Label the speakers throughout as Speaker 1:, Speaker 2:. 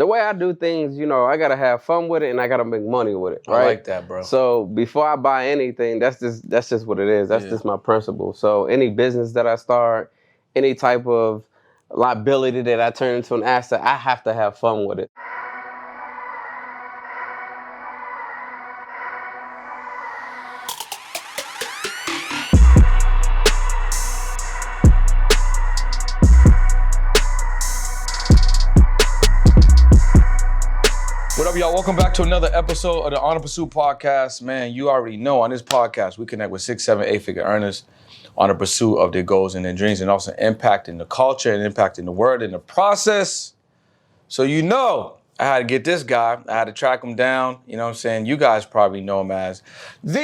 Speaker 1: the way I do things, I gotta have fun with it and I gotta make money with it, right?
Speaker 2: I like that, bro.
Speaker 1: So before I buy anything, that's just what it is. That's just my principle. So any business that I start, any type of liability that I turn into an asset, I have to have fun with it.
Speaker 2: What up, y'all? Welcome back to another episode of the On the Pursuit podcast. Man, you already know on this podcast, we connect with 6, 7, 8-figure earners on the pursuit of their goals and their dreams, and also impacting the culture and impacting the world in the process. So I had to get this guy. I had to track him down. You know what I'm saying? You guys probably know him as the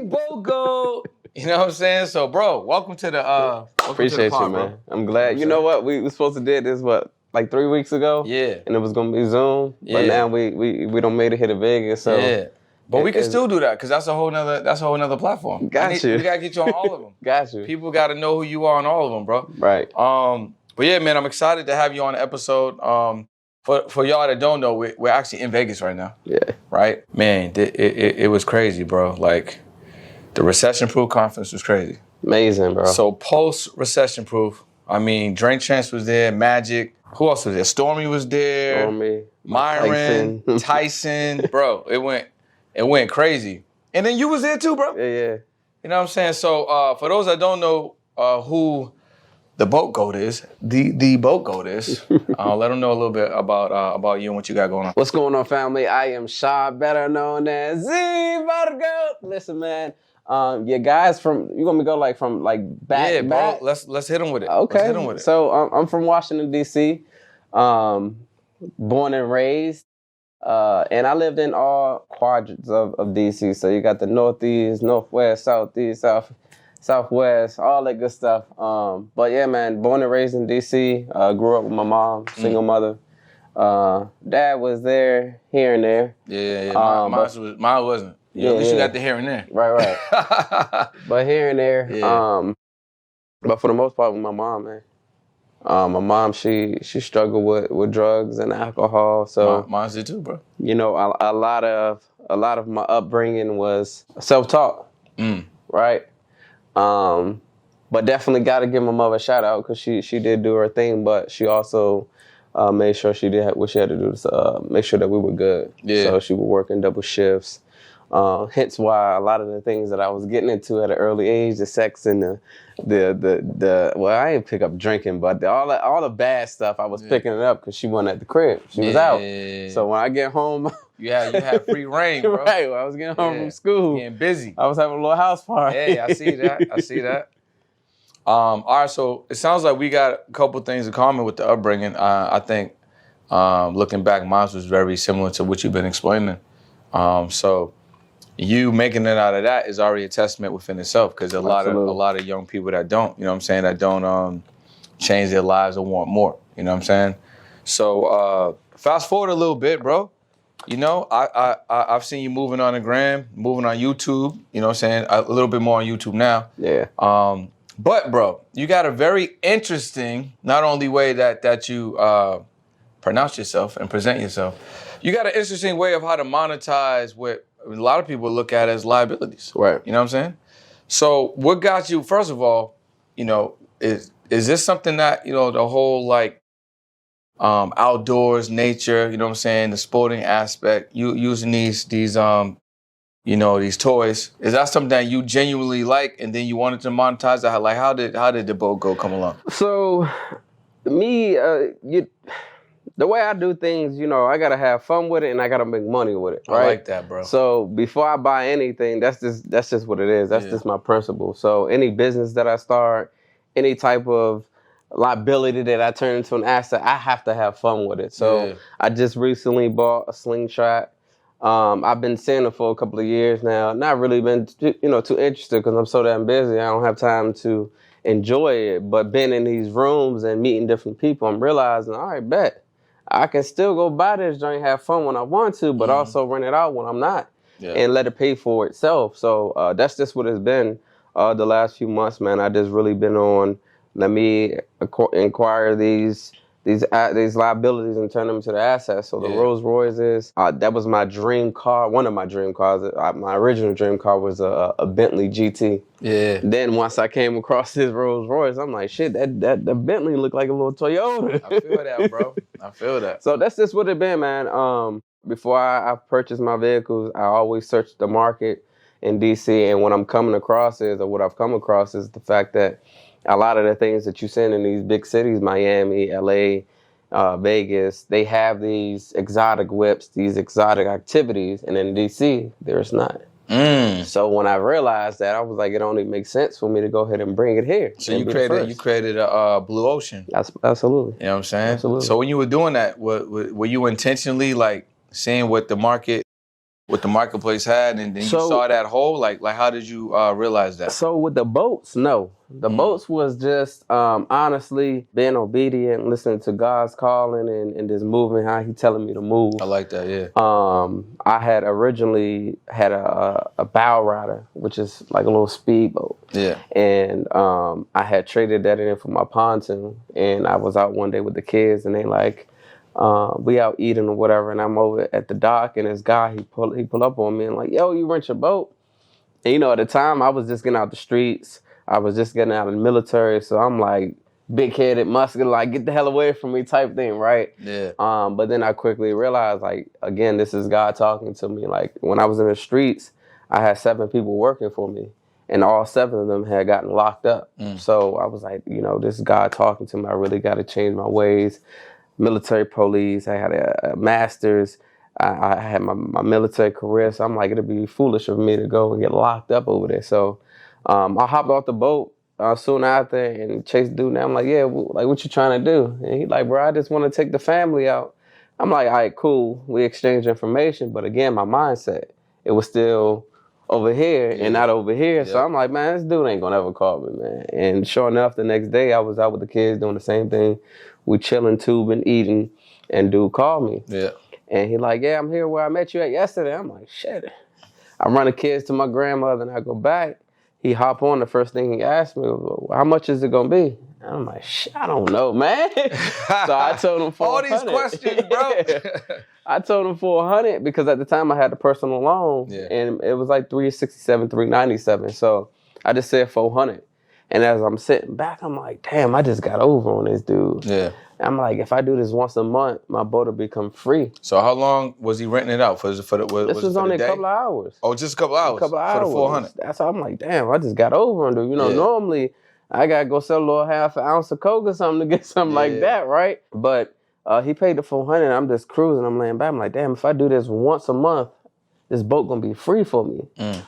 Speaker 2: BOGO. You know what I'm saying? So, bro, welcome to the
Speaker 1: Appreciate
Speaker 2: pod,
Speaker 1: you, man.
Speaker 2: bro.
Speaker 1: I'm glad. You know what? We were supposed to do this, like 3 weeks ago?
Speaker 2: Yeah.
Speaker 1: And it was going to be Zoom. But now we don't made it here to Vegas. So
Speaker 2: yeah. But we can still do that because that's a whole nother platform.
Speaker 1: Got you.
Speaker 2: We got to get you on all of them.
Speaker 1: Got you.
Speaker 2: People got to know who you are on all of them, bro.
Speaker 1: Right.
Speaker 2: But yeah, man, I'm excited to have you on the episode. For y'all that don't know, we're actually in Vegas right now.
Speaker 1: Yeah.
Speaker 2: Right? Man, it was crazy, bro. Like, the recession-proof conference was crazy.
Speaker 1: Amazing, bro.
Speaker 2: So post-recession-proof, I mean, Drink Chance was there, Magic. Who else was there? Stormy was there.
Speaker 1: Stormy.
Speaker 2: Myron, Tyson. Bro, it went crazy. And then you was there too, bro.
Speaker 1: Yeah.
Speaker 2: You know what I'm saying? So for those that don't know who the boat goat is, the boat goat is, let them know a little bit about you and what you got going on.
Speaker 1: What's going on, family? I am Shaw, better known as the Boat Goat. Listen, man. Your guys you're gonna go from back.
Speaker 2: Yeah,
Speaker 1: back?
Speaker 2: bro. Let's hit them with it.
Speaker 1: Okay.
Speaker 2: Let's hit them with it.
Speaker 1: So I'm from Washington D.C. Born and raised, and I lived in all quadrants of D.C. So you got the Northeast, Northwest, Southeast, Southwest, all that good stuff. But yeah, man, born and raised in D.C. Grew up with my mom, single mother. Dad was there here and there.
Speaker 2: Yeah. Mine wasn't. At least you got the here and there.
Speaker 1: Right. But here and there.
Speaker 2: Yeah.
Speaker 1: But for the most part, with my mom, man. My mom, she struggled with drugs and alcohol. So
Speaker 2: mine did too, bro.
Speaker 1: A lot of my upbringing was self-taught. Right. But definitely got to give my mother a shout out because she did do her thing, but she also made sure she did what she had to do to make sure that we were good.
Speaker 2: Yeah.
Speaker 1: So she was working double shifts. Hence why a lot of the things that I was getting into at an early age, the sex and well, I didn't pick up drinking, but all the bad stuff, I was picking it up because she wasn't at the crib. She was out. So when I get home,
Speaker 2: you had free reign, bro.
Speaker 1: Right. When I was getting home from school,
Speaker 2: getting busy.
Speaker 1: I was having a little house party.
Speaker 2: Yeah, I see that. All right, so it sounds like we got a couple things in common with the upbringing. I think looking back, mine was very similar to what you've been explaining. So you making it out of that is already a testament within itself because a lot of young people that don't, that don't change their lives or want more. You know what I'm saying? So fast forward a little bit, bro. I've seen you moving on the gram, moving on YouTube. You know what I'm saying? A little bit more on YouTube now.
Speaker 1: Yeah.
Speaker 2: But bro, you got a very interesting, not only way that you pronounce yourself and present yourself, you got an interesting way of how to monetize what a lot of people look at as liabilities.
Speaker 1: Right.
Speaker 2: You know what I'm saying? So what got you, first of all, is this something that, the whole outdoors, nature, you know what I'm saying, the sporting aspect, you using these these toys, is that something that you genuinely like and then you wanted to monetize that? Like how did the boat go come along?
Speaker 1: So me, the way I do things, I gotta have fun with it and I gotta make money with it. Right?
Speaker 2: I like that, bro.
Speaker 1: So before I buy anything, that's just what it is. That's just my principle. So any business that I start, any type of liability that I turn into an asset, I have to have fun with it. So I just recently bought a slingshot. I've been seeing it for a couple of years now. Not really been too interested because I'm so damn busy. I don't have time to enjoy it. But being in these rooms and meeting different people, I'm realizing, all right, bet. I can still go buy this joint, have fun when I want to, but also rent it out when I'm not, and let it pay for itself. So that's just what it's been the last few months, man. I just really been on, let me acquire these these liabilities and turn them into the assets. So the Rolls Royces, that was my dream car. One of my dream cars. My original dream car was a Bentley GT.
Speaker 2: Yeah.
Speaker 1: Then once I came across this Rolls Royce, I'm like, shit, that Bentley looked like a little Toyota.
Speaker 2: I feel that, bro. I feel that.
Speaker 1: So that's just what it been, man. Before I purchased my vehicles, I always searched the market in DC, and what I've come across is the fact that a lot of the things that you see in these big cities, Miami, LA, Vegas, they have these exotic whips, these exotic activities, and in DC, there's not. So when I realized that, I was like, it only makes sense for me to go ahead and bring it here.
Speaker 2: So you created a blue ocean.
Speaker 1: Absolutely.
Speaker 2: You know what I'm saying?
Speaker 1: Absolutely.
Speaker 2: So when you were doing that, were you intentionally like seeing what the marketplace had, and then you saw that hole? Like how did you realize that?
Speaker 1: So with the boats, no. The boats was just honestly being obedient, listening to God's calling and just moving how He telling me to move.
Speaker 2: I like that, yeah.
Speaker 1: I had originally had a bow rider, which is like a little speedboat.
Speaker 2: Yeah.
Speaker 1: And I had traded that in for my pontoon, and I was out one day with the kids, and they like, we out eating or whatever, and I'm over at the dock, and this guy, he pull up on me and like, yo, you rent your boat? And you know, at the time, I was just getting out the streets. I was just getting out of the military, so I'm like big-headed, muscular, like get the hell away from me type thing, right?
Speaker 2: Yeah.
Speaker 1: But then I quickly realized, like, again, this is God talking to me. Like when I was in the streets, I had 7 people working for me, and all 7 of them had gotten locked up. So I was like, you know, this is God talking to me. I really got to change my ways. Military police. I had a master's. I had my military career. So I'm like, it'd be foolish of me to go and get locked up over there. So I hopped off the boat soon after and chased the dude. And I'm like, yeah, like what you trying to do? And he like, bro, I just want to take the family out. I'm like, all right, cool. We exchanged information. But again, my mindset, it was still over here and not over here. Yep. So I'm like, man, this dude ain't gonna ever call me, man. And sure enough, the next day I was out with the kids doing the same thing. We chilling, tubing, eating, and dude called me.
Speaker 2: Yeah.
Speaker 1: And he like, yeah, I'm here where I met you at yesterday. I'm like, shit. I run the kids to my grandmother and I go back. He hop on, the first thing he asked me was, well, how much is it gonna be? And I'm like, shit, I don't know, man. So I told him
Speaker 2: all these questions, bro.
Speaker 1: I told him $400 because at the time I had the personal loan and it was like $367, $397. So I just said $400. And as I'm sitting back, I'm like, damn, I just got over on this dude.
Speaker 2: Yeah.
Speaker 1: I'm like, if I do this once a month, my boat will become free.
Speaker 2: So how long was he renting it out for? This was
Speaker 1: only a couple of hours.
Speaker 2: Oh, just a couple of hours?
Speaker 1: A couple of hours.
Speaker 2: For the 400.
Speaker 1: That's how I'm like, damn, I just got over on dude. You know, normally I got to go sell a little half an ounce of coke or something to get something like that, right? But he paid the $400. I'm just cruising. I'm laying back. I'm like, damn, if I do this once a month, this boat going to be free for me.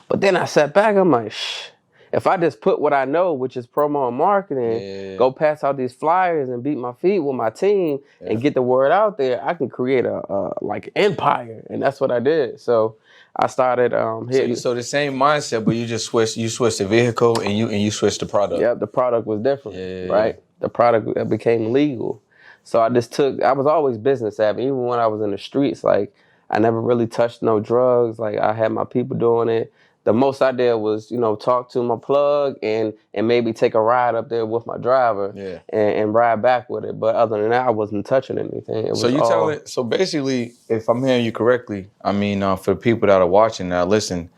Speaker 1: But then I sat back. I'm like, shh. If I just put what I know, which is promo and marketing, go pass out these flyers and beat my feet with my team and get the word out there, I can create a like empire, and that's what I did. So I started hitting.
Speaker 2: So the same mindset, but you just switched. You switched the vehicle and you switched the product.
Speaker 1: Yep, the product was different, right? The product became legal. So I was always business savvy, even when I was in the streets. Like I never really touched no drugs. Like I had my people doing it. The most I did was, you know, talk to my plug and maybe take a ride up there with my driver and ride back with it. But other than that, I wasn't touching anything.
Speaker 2: So basically, if I'm hearing you correctly, I mean, for the people that are watching now, listen,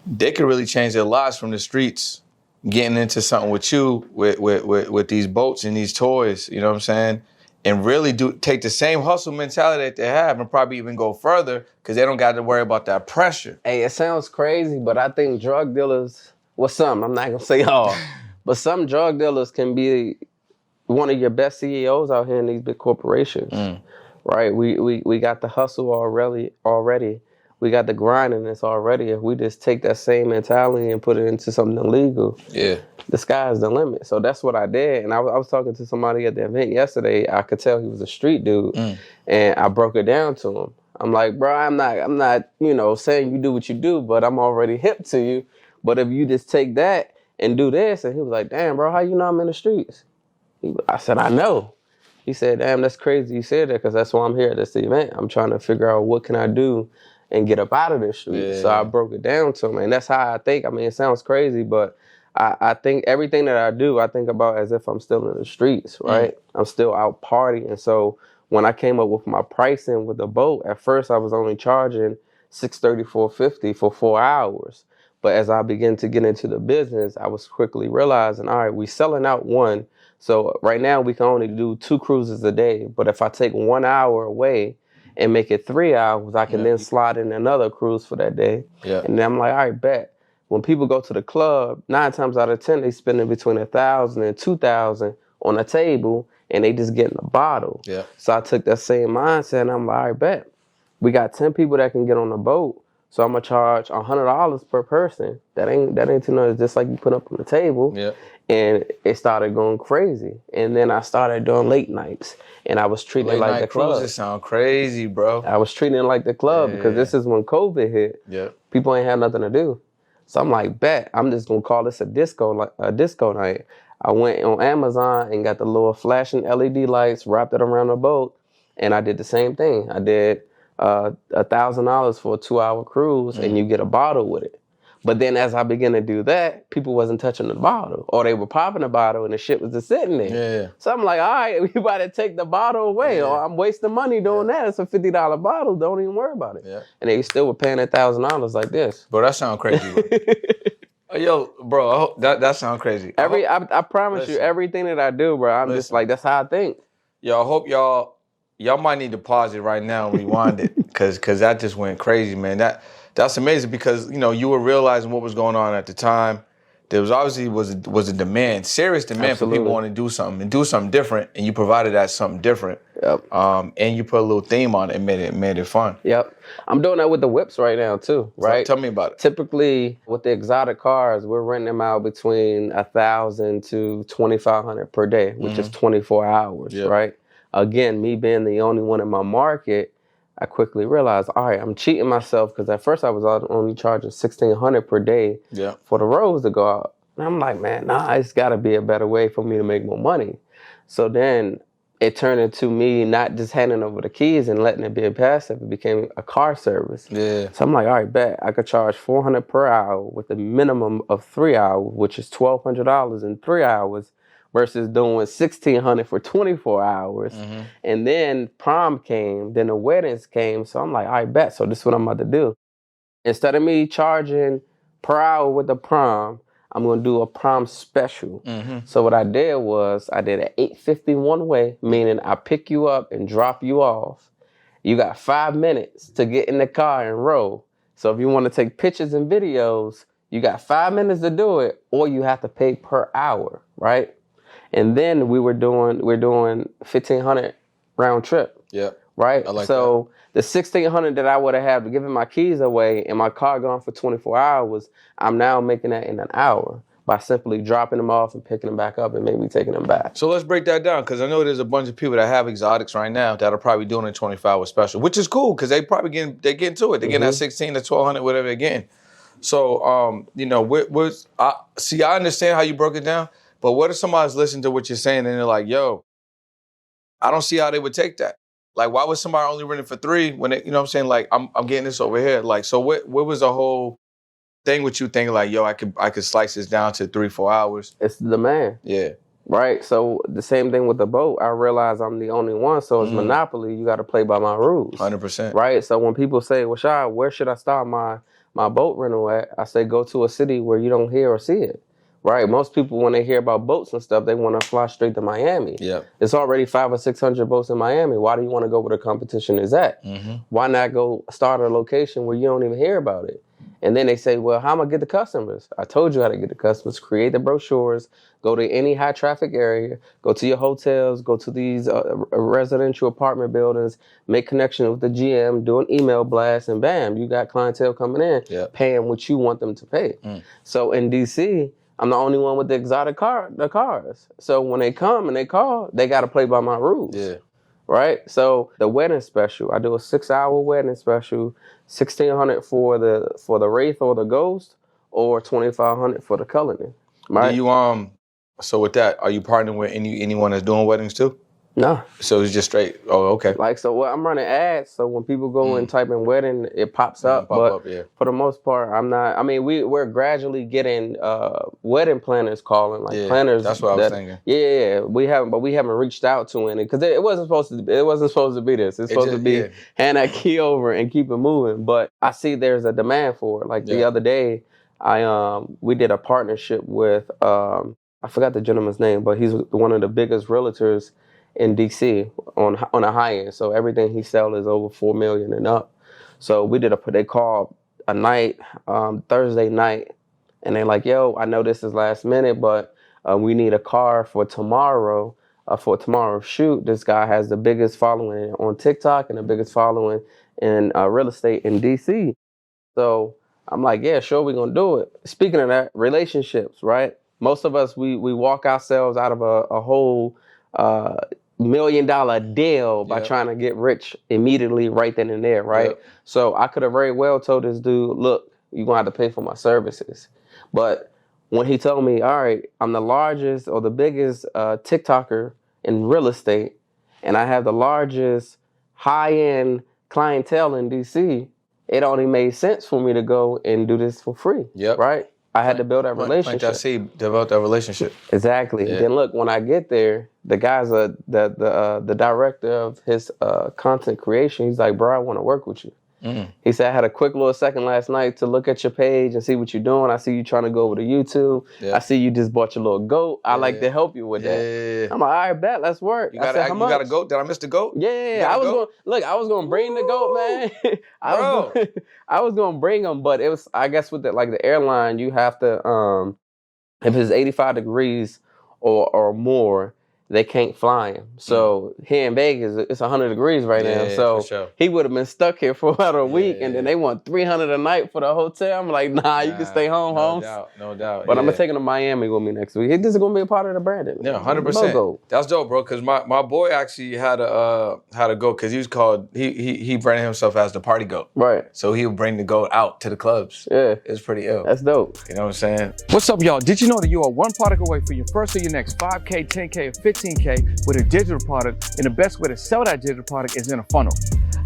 Speaker 2: they could really change their lives from the streets, getting into something with you, with these boats and these toys, you know what I'm saying? And really take the same hustle mentality that they have and probably even go further because they don't got to worry about that pressure.
Speaker 1: Hey, it sounds crazy, but I think drug dealers, some, I'm not going to say all, but some drug dealers can be one of your best CEOs out here in these big corporations, right? We got the hustle already. We got the grindiness already. If we just take that same mentality and put it into something illegal, the sky's the limit. So that's what I did. And I was talking to somebody at the event yesterday. I could tell he was a street dude, and I broke it down to him. I'm like, bro, I'm not, you know, saying you do what you do, but I'm already hip to you. But if you just take that and do this, and he was like, damn, bro, how you know I'm in the streets? I said, I know. He said, damn, that's crazy you said that because that's why I'm here at this event. I'm trying to figure out what can I do and get up out of the street. So I broke it down to him, and that's how I think. I mean, it sounds crazy, but I think everything that I do, I think about as if I'm still in the streets, right? I'm still out partying. So when I came up with my pricing with the boat, at first I was only charging $634.50 for 4 hours. But as I began to get into the business, I was quickly realizing, all right, we selling out one. So right now we can only do 2 cruises a day. But if I take 1 hour away and make it 3 hours, I can then slide in another cruise for that day.
Speaker 2: Yeah.
Speaker 1: And then I'm like, all right, bet. When people go to the club, 9 times out of 10, they spending between $1,000 and $2,000 on a table, and they just getting a bottle.
Speaker 2: Yeah.
Speaker 1: So I took that same mindset, and I'm like, all right, bet. We got 10 people that can get on the boat, so I'm gonna charge $100 per person. That ain't too much. Just like you put up on the table.
Speaker 2: Yeah.
Speaker 1: And it started going crazy. And then I started doing late nights, and I was treating it like the club.
Speaker 2: Cruises sound crazy, bro.
Speaker 1: I was treating it like the club because this is when COVID hit.
Speaker 2: Yeah.
Speaker 1: People ain't had nothing to do. So I'm like, bet, I'm just gonna call this a disco night. I went on Amazon and got the little flashing LED lights, wrapped it around the boat, and I did the same thing. I did $1,000 for a 2-hour cruise, and you get a bottle with it. But then as I began to do that, people wasn't touching the bottle, or they were popping the bottle and the shit was just sitting there.
Speaker 2: Yeah.
Speaker 1: So I'm like, all right, we about to take the bottle away, or I'm wasting money doing that. It's a $50 bottle. Don't even worry about it.
Speaker 2: Yeah.
Speaker 1: And they still were paying $1,000 like this.
Speaker 2: Bro, that sound crazy, bro. Yo, bro, I hope that sounds crazy.
Speaker 1: I promise you, everything that I do, bro, I'm just like, that's how I think.
Speaker 2: Yo, I hope y'all might need to pause it right now and rewind it, because that just went crazy, man. That's amazing, because you were realizing what was going on at the time. There was obviously was a demand, serious demand for people wanting to do something and do something different, and you provided that something different.
Speaker 1: Yep.
Speaker 2: And you put a little theme on it and made it fun.
Speaker 1: Yep. I'm doing that with the whips right now too, right?
Speaker 2: So tell me about it.
Speaker 1: Typically with the exotic cars, we're renting them out between $1,000 to $2,500 per day, which is 24 hours, right? Again, me being the only one in my market, I quickly realized, all right, I'm cheating myself, because at first I was only charging $1,600 per day for the rows to go out. And I'm like, man, nah, it's got to be a better way for me to make more money. So then it turned into me not just handing over the keys and letting it be a passive. It became a car service.
Speaker 2: Yeah.
Speaker 1: So I'm like, all right, bet. I could charge $400 per hour with a minimum of 3 hours, which is $1,200 in 3 hours, versus doing $1,600 for 24 hours. And then prom came, then the weddings came. So I'm like, I bet. So this is what I'm about to do. Instead of me charging per hour with the prom, I'm going to do a prom special. So what I did was I did an $850 one way, meaning I pick you up and drop you off. You got 5 minutes to get in the car and roll. So if you want to take pictures and videos, you got 5 minutes to do it, or you have to pay per hour, right? And then we're doing $1,500 round trip.
Speaker 2: Yeah.
Speaker 1: Right?
Speaker 2: I like
Speaker 1: so the $1,600 that I would have had given my keys away and my car gone for 24 hours, I'm now making that in an hour by simply dropping them off and picking them back up and maybe taking them back.
Speaker 2: So let's break that down, because I know there's a bunch of people that have exotics right now that are probably doing a 24-hour special, which is cool, because they probably getting to it. They're getting that 16 to 1,200, whatever they're getting. So, I understand how you broke it down. But what if somebody's listening to what you're saying and they're like, yo, I don't see how they would take that. Like, why would somebody only rent it for 3 when they, what I'm saying? Like, I'm getting this over here. Like, so what was the whole thing with you thinking like, yo, I could slice this down to 3-4 hours?
Speaker 1: It's the demand.
Speaker 2: Yeah.
Speaker 1: Right? So the same thing with the boat. I realize I'm the only one, so it's monopoly. You got to play by my rules.
Speaker 2: 100%.
Speaker 1: Right? So when people say, well, Shai, where should I start my boat rental at? I say, go to a city where you don't hear or see it. Right. Most people, when they hear about boats and stuff, they want to fly straight to Miami.
Speaker 2: Yeah.
Speaker 1: It's already 500 or 600 boats in Miami. Why do you want to go where the competition is at? Why not go start a location where you don't even hear about it? And then they say, well, how am I going to get the customers? I told you how to get the customers. Create the brochures. Go to any high traffic area. Go to your hotels. Go to these residential apartment buildings. Make connection with the GM. Do an email blast. And bam, you got clientele coming in, paying what you want them to pay. So in D.C., I'm the only one with the exotic cars. So when they come and they call, they got to play by my rules. Yeah. Right? So the wedding special, I do a 6-hour wedding special, $1,600 for the Wraith or the Ghost, or $2,500 for the Cullinan. Right?
Speaker 2: Do you so with that, are you partnering with anyone that's doing weddings too?
Speaker 1: No.
Speaker 2: So it's just straight. Oh, okay.
Speaker 1: Like, so what, I'm running ads, so when people go and type in wedding, it pops up. But for the most part, I'm not. I mean, we're gradually getting wedding planners calling, like planners.
Speaker 2: That's what I was thinking.
Speaker 1: Yeah, we haven't reached out to any because it wasn't supposed to. It wasn't supposed to be this. It's supposed to be hand that key over and keep it moving. But I see there's a demand for it. Like the other day, we did a partnership with I forgot the gentleman's name, but he's one of the biggest realtors in DC on a high end. So everything he sells is over 4 million and up. So we did they called a night, Thursday night, and they're like, yo, I know this is last minute, but we need a car for tomorrow, for tomorrow's shoot. This guy has the biggest following on TikTok and the biggest following in real estate in DC. So I'm like, yeah, sure, we're gonna do it. Speaking of that, relationships, right? Most of us, we walk ourselves out of a whole $1 million deal by trying to get rich immediately right then and there, right? So I could have very well told this dude, look, you're going to have to pay for my services. But when he told me, all right, I'm the largest or the biggest TikToker in real estate, and I have the largest high-end clientele in DC, it only made sense for me to go and do this for free, right? I had to build that relationship.
Speaker 2: Develop that relationship.
Speaker 1: Exactly. Yeah. Then look, when I get there, the guy's the director of his content creation. He's like, bro, I want to work with you. He said, I had a quick little second last night to look at your page and see what you're doing. I see you trying to go over to YouTube. I see you just bought your little goat. I like to help you with that. I'm like, all right, bet, let's work.
Speaker 2: You got a goat? Did I miss the goat?
Speaker 1: Yeah. I was going to bring the goat, man. I was going to bring him, but it was, I guess with the airline, you have to, if it's 85 degrees or more, they can't fly him. So here in Vegas, it's 100 degrees right now. So he would have been stuck here for about a week, and then they want $300 a night for the hotel. I'm like, nah, you can stay home, Holmes.
Speaker 2: No doubt.
Speaker 1: But I'm gonna take him to Miami with me next week. This is gonna be a part of the branding.
Speaker 2: Yeah, 100%. That's dope, bro. Because my boy actually had a goat because he branded himself as the party goat.
Speaker 1: Right.
Speaker 2: So he would bring the goat out to the clubs.
Speaker 1: Yeah,
Speaker 2: it's pretty ill.
Speaker 1: That's dope.
Speaker 2: You know what I'm saying? What's up, y'all? Did you know that you are one product away for your first or your next 5K, 10K, or 15K with a digital product, and the best way to sell that digital product is in a funnel.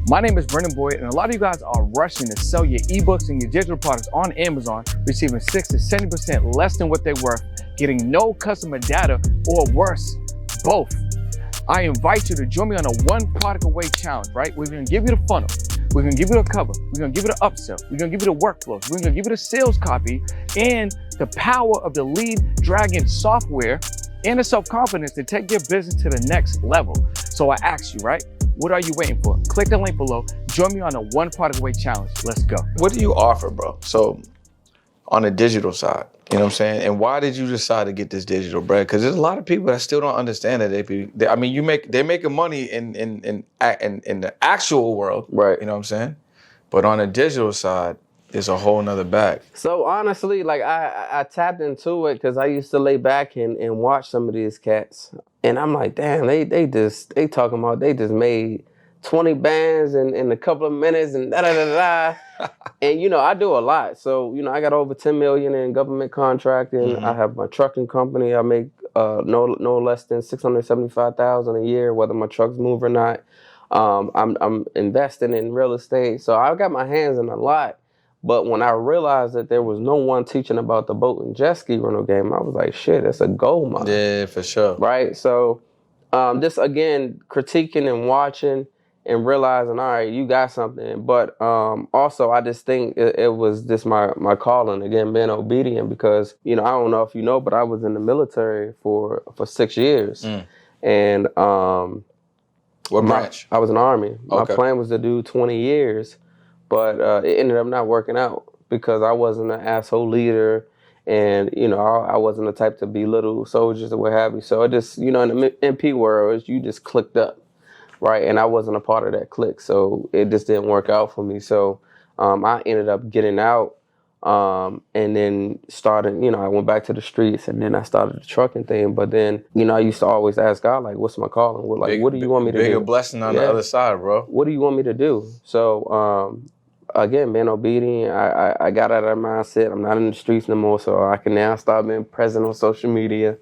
Speaker 2: My name is Brendan Boyd, and a lot of you guys are rushing to sell your ebooks and your digital products on Amazon, receiving 60 to 70% less than what they're worth, getting no customer data, or worse, both. I invite you to join me on a one product away challenge, right? We're gonna give you the funnel. We're gonna give you the cover. We're gonna give you the upsell. We're gonna give you the workflows. We're gonna give you the sales copy and the power of the lead dragon software and the self-confidence to take your business to the next level. So I ask you, right? What are you waiting for? Click the link below. Join me on a one product away challenge. Let's go. What do you offer, bro? So on the digital side, you know what I'm saying? And why did you decide to get this digital, bro? Because there's a lot of people that still don't understand that they're making money in the actual world,
Speaker 1: right?
Speaker 2: You know what I'm saying? But on the digital side, it's a whole nother bag.
Speaker 1: So honestly, like I tapped into it because I used to lay back and watch some of these cats, and I'm like, damn, they talking about they just made 20 bands in a couple of minutes and da da da da. And I do a lot. So I got over 10 million in government contracting. I have my trucking company. I make no less than 675,000 a year, whether my trucks move or not. I'm investing in real estate, so I've got my hands in a lot. But when I realized that there was no one teaching about the boat and jet ski rental game, I was like, shit, it's a gold mine.
Speaker 2: Yeah, for sure.
Speaker 1: Right? So just, again, critiquing and watching and realizing, all right, you got something. But also, I just think it was just my calling, again, being obedient because, I don't know if you know, but I was in the military for 6 years. And
Speaker 2: what branch?
Speaker 1: I was in the Army. My plan was to do 20 years. But it ended up not working out because I wasn't an asshole leader, and I wasn't the type to belittle soldiers or what have you. So it just in the MP world, you just clicked up, right? And I wasn't a part of that clique, so it just didn't work out for me. So I ended up getting out, and then started. I went back to the streets, and then I started the trucking thing. But then I used to always ask God, like, what's my calling? What do you want me to do?
Speaker 2: Bigger blessing on the other side, bro.
Speaker 1: What do you want me to do? So again, being obedient, I got out of that mindset. I'm not in the streets no more, so I can now start being present on social media.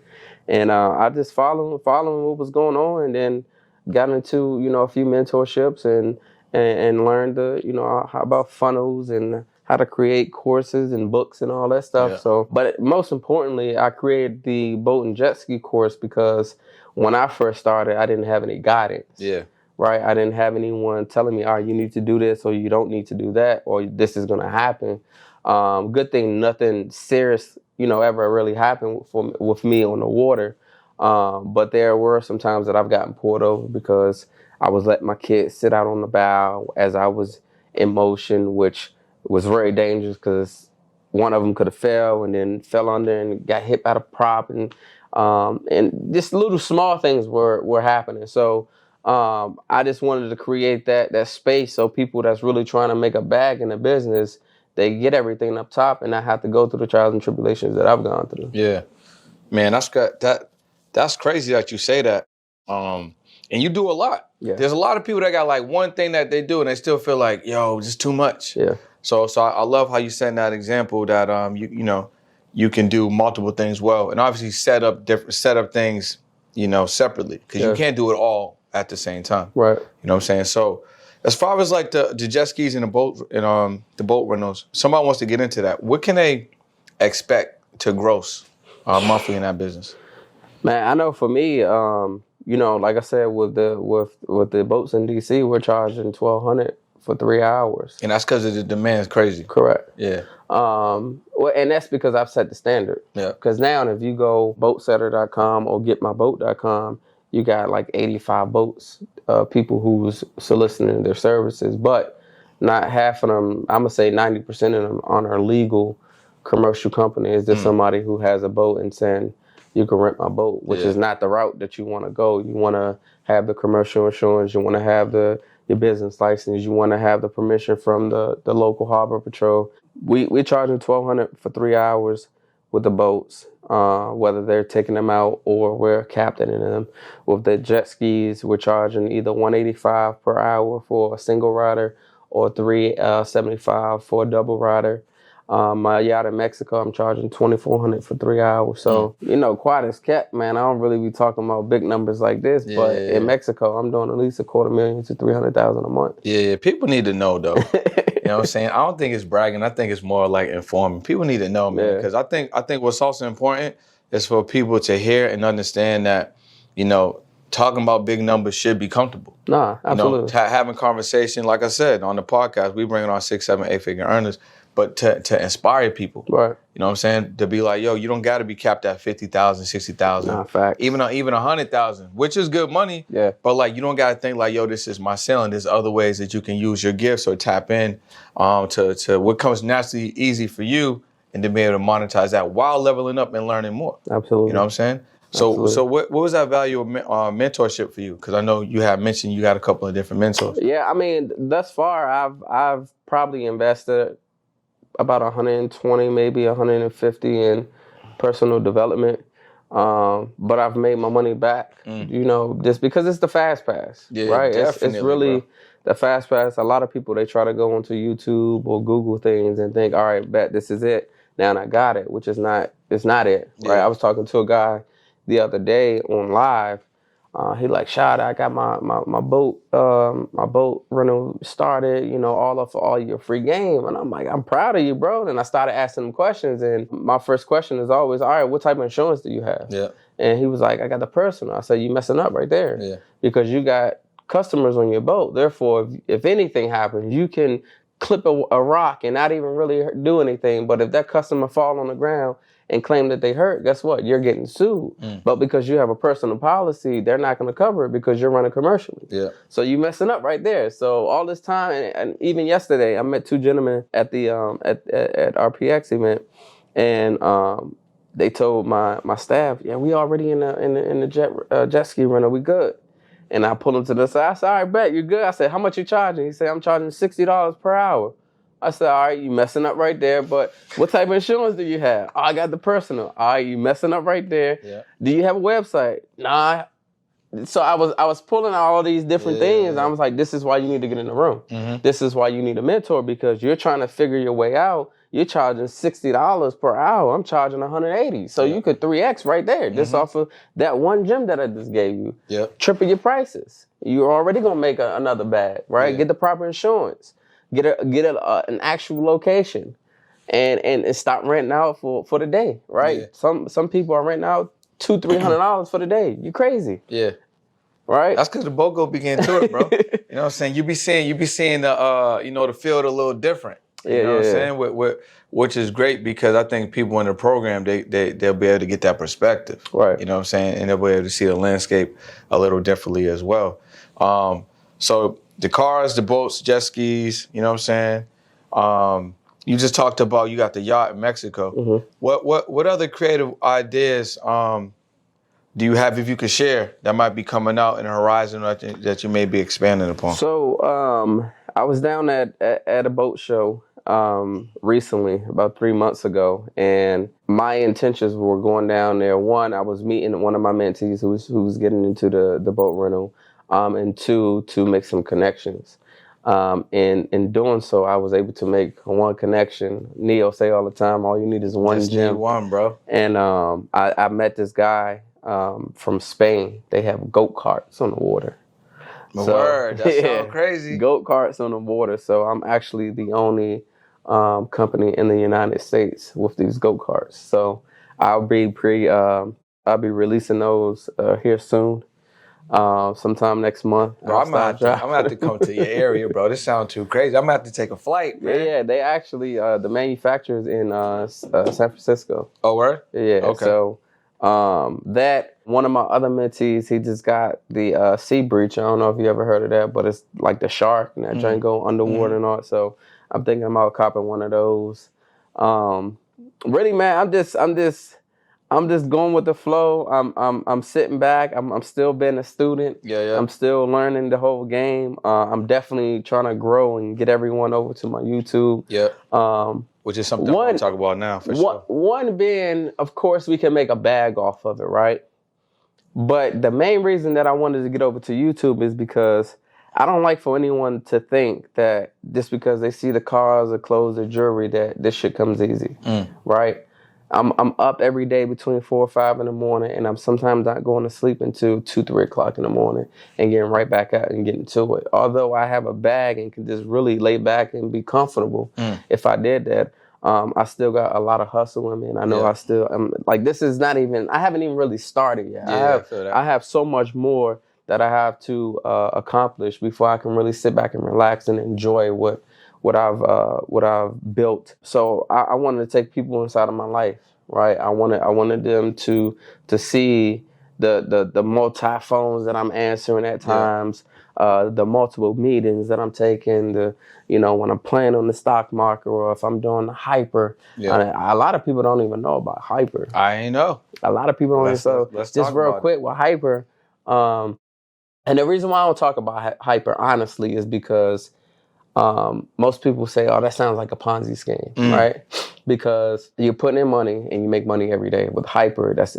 Speaker 1: And I just following what was going on. And then got into, you know, a few mentorships and learned how about funnels and how to create courses and books and all that stuff.
Speaker 2: Yeah.
Speaker 1: So, but most importantly, I created the boat and jet ski course because when I first started, I didn't have any guidance.
Speaker 2: Yeah.
Speaker 1: Right? I didn't have anyone telling me, all right, you need to do this or you don't need to do that or this is going to happen. Good thing nothing serious, ever really happened with me on the water. But there were some times that I've gotten pulled over because I was letting my kids sit out on the bow as I was in motion, which was very dangerous because one of them could have fell and then fell under and got hit by the prop and just little small things were happening. So I just wanted to create that space so people that's really trying to make a bag in the business, they get everything up top and not have to go through the trials and tribulations that I've gone through.
Speaker 2: Yeah, man, that's crazy that you say that. And you do a lot.
Speaker 1: Yeah.
Speaker 2: There's a lot of people that got like one thing that they do and they still feel like, yo, just too much.
Speaker 1: Yeah.
Speaker 2: So I love how you set that example that you can do multiple things well, and obviously set up things separately because you can't do it all at the same time.
Speaker 1: Right.
Speaker 2: You know what I'm saying? So as far as like the jet skis and the boat rentals, somebody wants to get into that. What can they expect to gross monthly in that business?
Speaker 1: Man, I know for me, like I said, with the boats in DC, we're charging $1,200 for 3 hours.
Speaker 2: And that's because the demand is crazy.
Speaker 1: Correct.
Speaker 2: Yeah.
Speaker 1: And that's because I've set the standard.
Speaker 2: Yeah.
Speaker 1: Because now if you go boatsetter.com or getmyboat.com, you got like 85 boats, people who's soliciting their services, but not half of them, I'm going to say 90% of them are legal commercial companies. There's somebody who has a boat and saying, you can rent my boat, which is not the route that you want to go. You want to have the commercial insurance. You want to have your business license. You want to have the permission from the local harbor patrol. We charge them $1,200 for 3 hours with the boats, whether they're taking them out or we're captaining them. With the jet skis, we're charging either $185 per hour for a single rider or $375 for a double rider. My yacht in Mexico, I'm charging $2,400 for 3 hours. So, quiet as kept, man. I don't really be talking about big numbers like this, but in Mexico, I'm doing at least $250,000 to $300,000 a month.
Speaker 2: Yeah, people need to know though. You know what I'm saying? I don't think it's bragging. I think it's more like informing. People need to know, man, because I think what's also important is for people to hear and understand that, talking about big numbers should be comfortable.
Speaker 1: Nah, absolutely.
Speaker 2: Having conversation, like I said, on the podcast, we bring on 6, 7, 8-figure earners, but to inspire people.
Speaker 1: Right.
Speaker 2: You know what I'm saying? To be like, yo, you don't got to be capped at 50,000, 60,000.
Speaker 1: Nah, fact.
Speaker 2: Even 100,000, which is good money.
Speaker 1: Yeah.
Speaker 2: But like, you don't got to think like, yo, this is my ceiling. There's other ways that you can use your gifts or tap in to what comes naturally easy for you, and to be able to monetize that while leveling up and learning more.
Speaker 1: Absolutely.
Speaker 2: You know what I'm saying? So what was that value of mentorship for you? Because I know you have mentioned you got a couple of different mentors.
Speaker 1: Yeah, I mean, thus far, I've probably invested about 120, maybe 150 in personal development. But I've made my money back, just because it's the fast pass, right? It's really the fast pass. A lot of people, they try to go onto YouTube or Google things and think, all right, bet this is it. Now I got it, which is not, it's not it, right? I was talking to a guy the other day on live. He like, Shad, I got my boat rental started, all your free game. And I'm like, I'm proud of you, bro. And I started asking him questions. And my first question is always, all right, what type of insurance do you have? Yeah. And he was like, I got the personal. I said, you messing up right there. Yeah. Because you got customers on your boat. Therefore, if anything happens, you can clip a rock and not even really do anything. But if that customer fall on the ground and claim that they hurt, guess what? You're getting sued. But because you have a personal policy, they're not going to cover it because you're running commercially. Yeah. So you messing up right there. So all this time, and even yesterday, I met 2 gentlemen at the at RPX event, and they told my staff, yeah, we already in the jet ski rental, we good. And I pulled him to the side. I said, all right, bet, you're good. I said, how much you charging? He said, I'm charging $60 per hour. I said, all right, you messing up right there, but what type of insurance do you have? Oh, I got the personal. All right, you messing up right there. Yeah. Do you have a website? Nah. So I was pulling out all these different things. And I was like, this is why you need to get in the room. Mm-hmm. This is why you need a mentor, because you're trying to figure your way out. you're charging $60 per hour. I'm charging $180. So you could 3X right there, just off of that one gym that I just gave you.
Speaker 2: Yep.
Speaker 1: Triple your prices. You're already gonna make another bag, right? Get the proper insurance. Get an actual location, and stop renting out for the day, right?
Speaker 2: Yeah.
Speaker 1: Some people are renting out $200-$300 for the day. You crazy?
Speaker 2: Yeah.
Speaker 1: Right?
Speaker 2: That's because the BOGO be getting to it, bro. You know what I'm saying? You be seeing the the field a little different. You know what I'm saying? Which is great because I think people in the program they'll be able to get that perspective.
Speaker 1: Right.
Speaker 2: You know what I'm saying? And they'll be able to see the landscape a little differently as well. So the cars, the boats, jet skis, you know what I'm saying? You just talked about you got the yacht in Mexico. What other creative ideas do you have, if you could share, that might be coming out in the horizon that you may be expanding upon?
Speaker 1: So I was down at a boat show recently, about 3 months ago, and my intentions were going down there. One, I was meeting one of my mentees who was getting into the boat rental, and two, to make some connections. In doing so, I was able to make one connection. Neo say all the time, all you need is one
Speaker 2: Just
Speaker 1: gym.
Speaker 2: need one, bro.
Speaker 1: And I met this guy from Spain. They have go-karts on the water.
Speaker 2: Word, that sounds crazy.
Speaker 1: Go-karts on the water. So I'm actually the only company in the United States with these go-karts. So I'll be releasing those here soon. Sometime next month.
Speaker 2: Bro, I'm gonna have to come to your area, bro. This sounds too crazy. I'm gonna have to take a flight, man.
Speaker 1: Yeah, they actually the manufacturer's in San Francisco.
Speaker 2: Oh, word?
Speaker 1: Yeah.
Speaker 2: Okay.
Speaker 1: So that one of my other mentees, he just got the Sea Breach. I don't know if you ever heard of that, but it's like the shark and that joint go underwater and all. So I'm thinking about copping one of those. Really, man, I'm just going with the flow. I'm sitting back. I'm still being a student.
Speaker 2: Yeah.
Speaker 1: I'm still learning the whole game. I'm definitely trying to grow and get everyone over to my YouTube.
Speaker 2: Yeah. Which is something I want to talk about now, for sure.
Speaker 1: One being, of course, we can make a bag off of it, right? But the main reason that I wanted to get over to YouTube is because I don't like for anyone to think that just because they see the cars, the clothes, the jewelry, that this shit comes easy, right? I'm up every day between 4 or 5 in the morning, and I'm sometimes not going to sleep until 2, 3 o'clock in the morning and getting right back out and getting to it. Although I have a bag and can just really lay back and be comfortable if I did that, I still got a lot of hustle in me, and I know I'm like, this is not even, I haven't even really started yet. I have so much more that I have to accomplish before I can really sit back and relax and enjoy what I've built. So I wanted to take people inside of my life, right? I wanted them to see the multi phones that I'm answering at times, the multiple meetings that I'm taking, when I'm playing on the stock market or if I'm doing the hyper. Yeah. A lot of people don't even know about hyper.
Speaker 2: I ain't know.
Speaker 1: A lot of people don't. So just real quick with hyper, and the reason why I don't talk about hyper honestly is because most people say, oh, that sounds like a Ponzi scheme, right? Because you're putting in money and you make money every day. With hyper, that's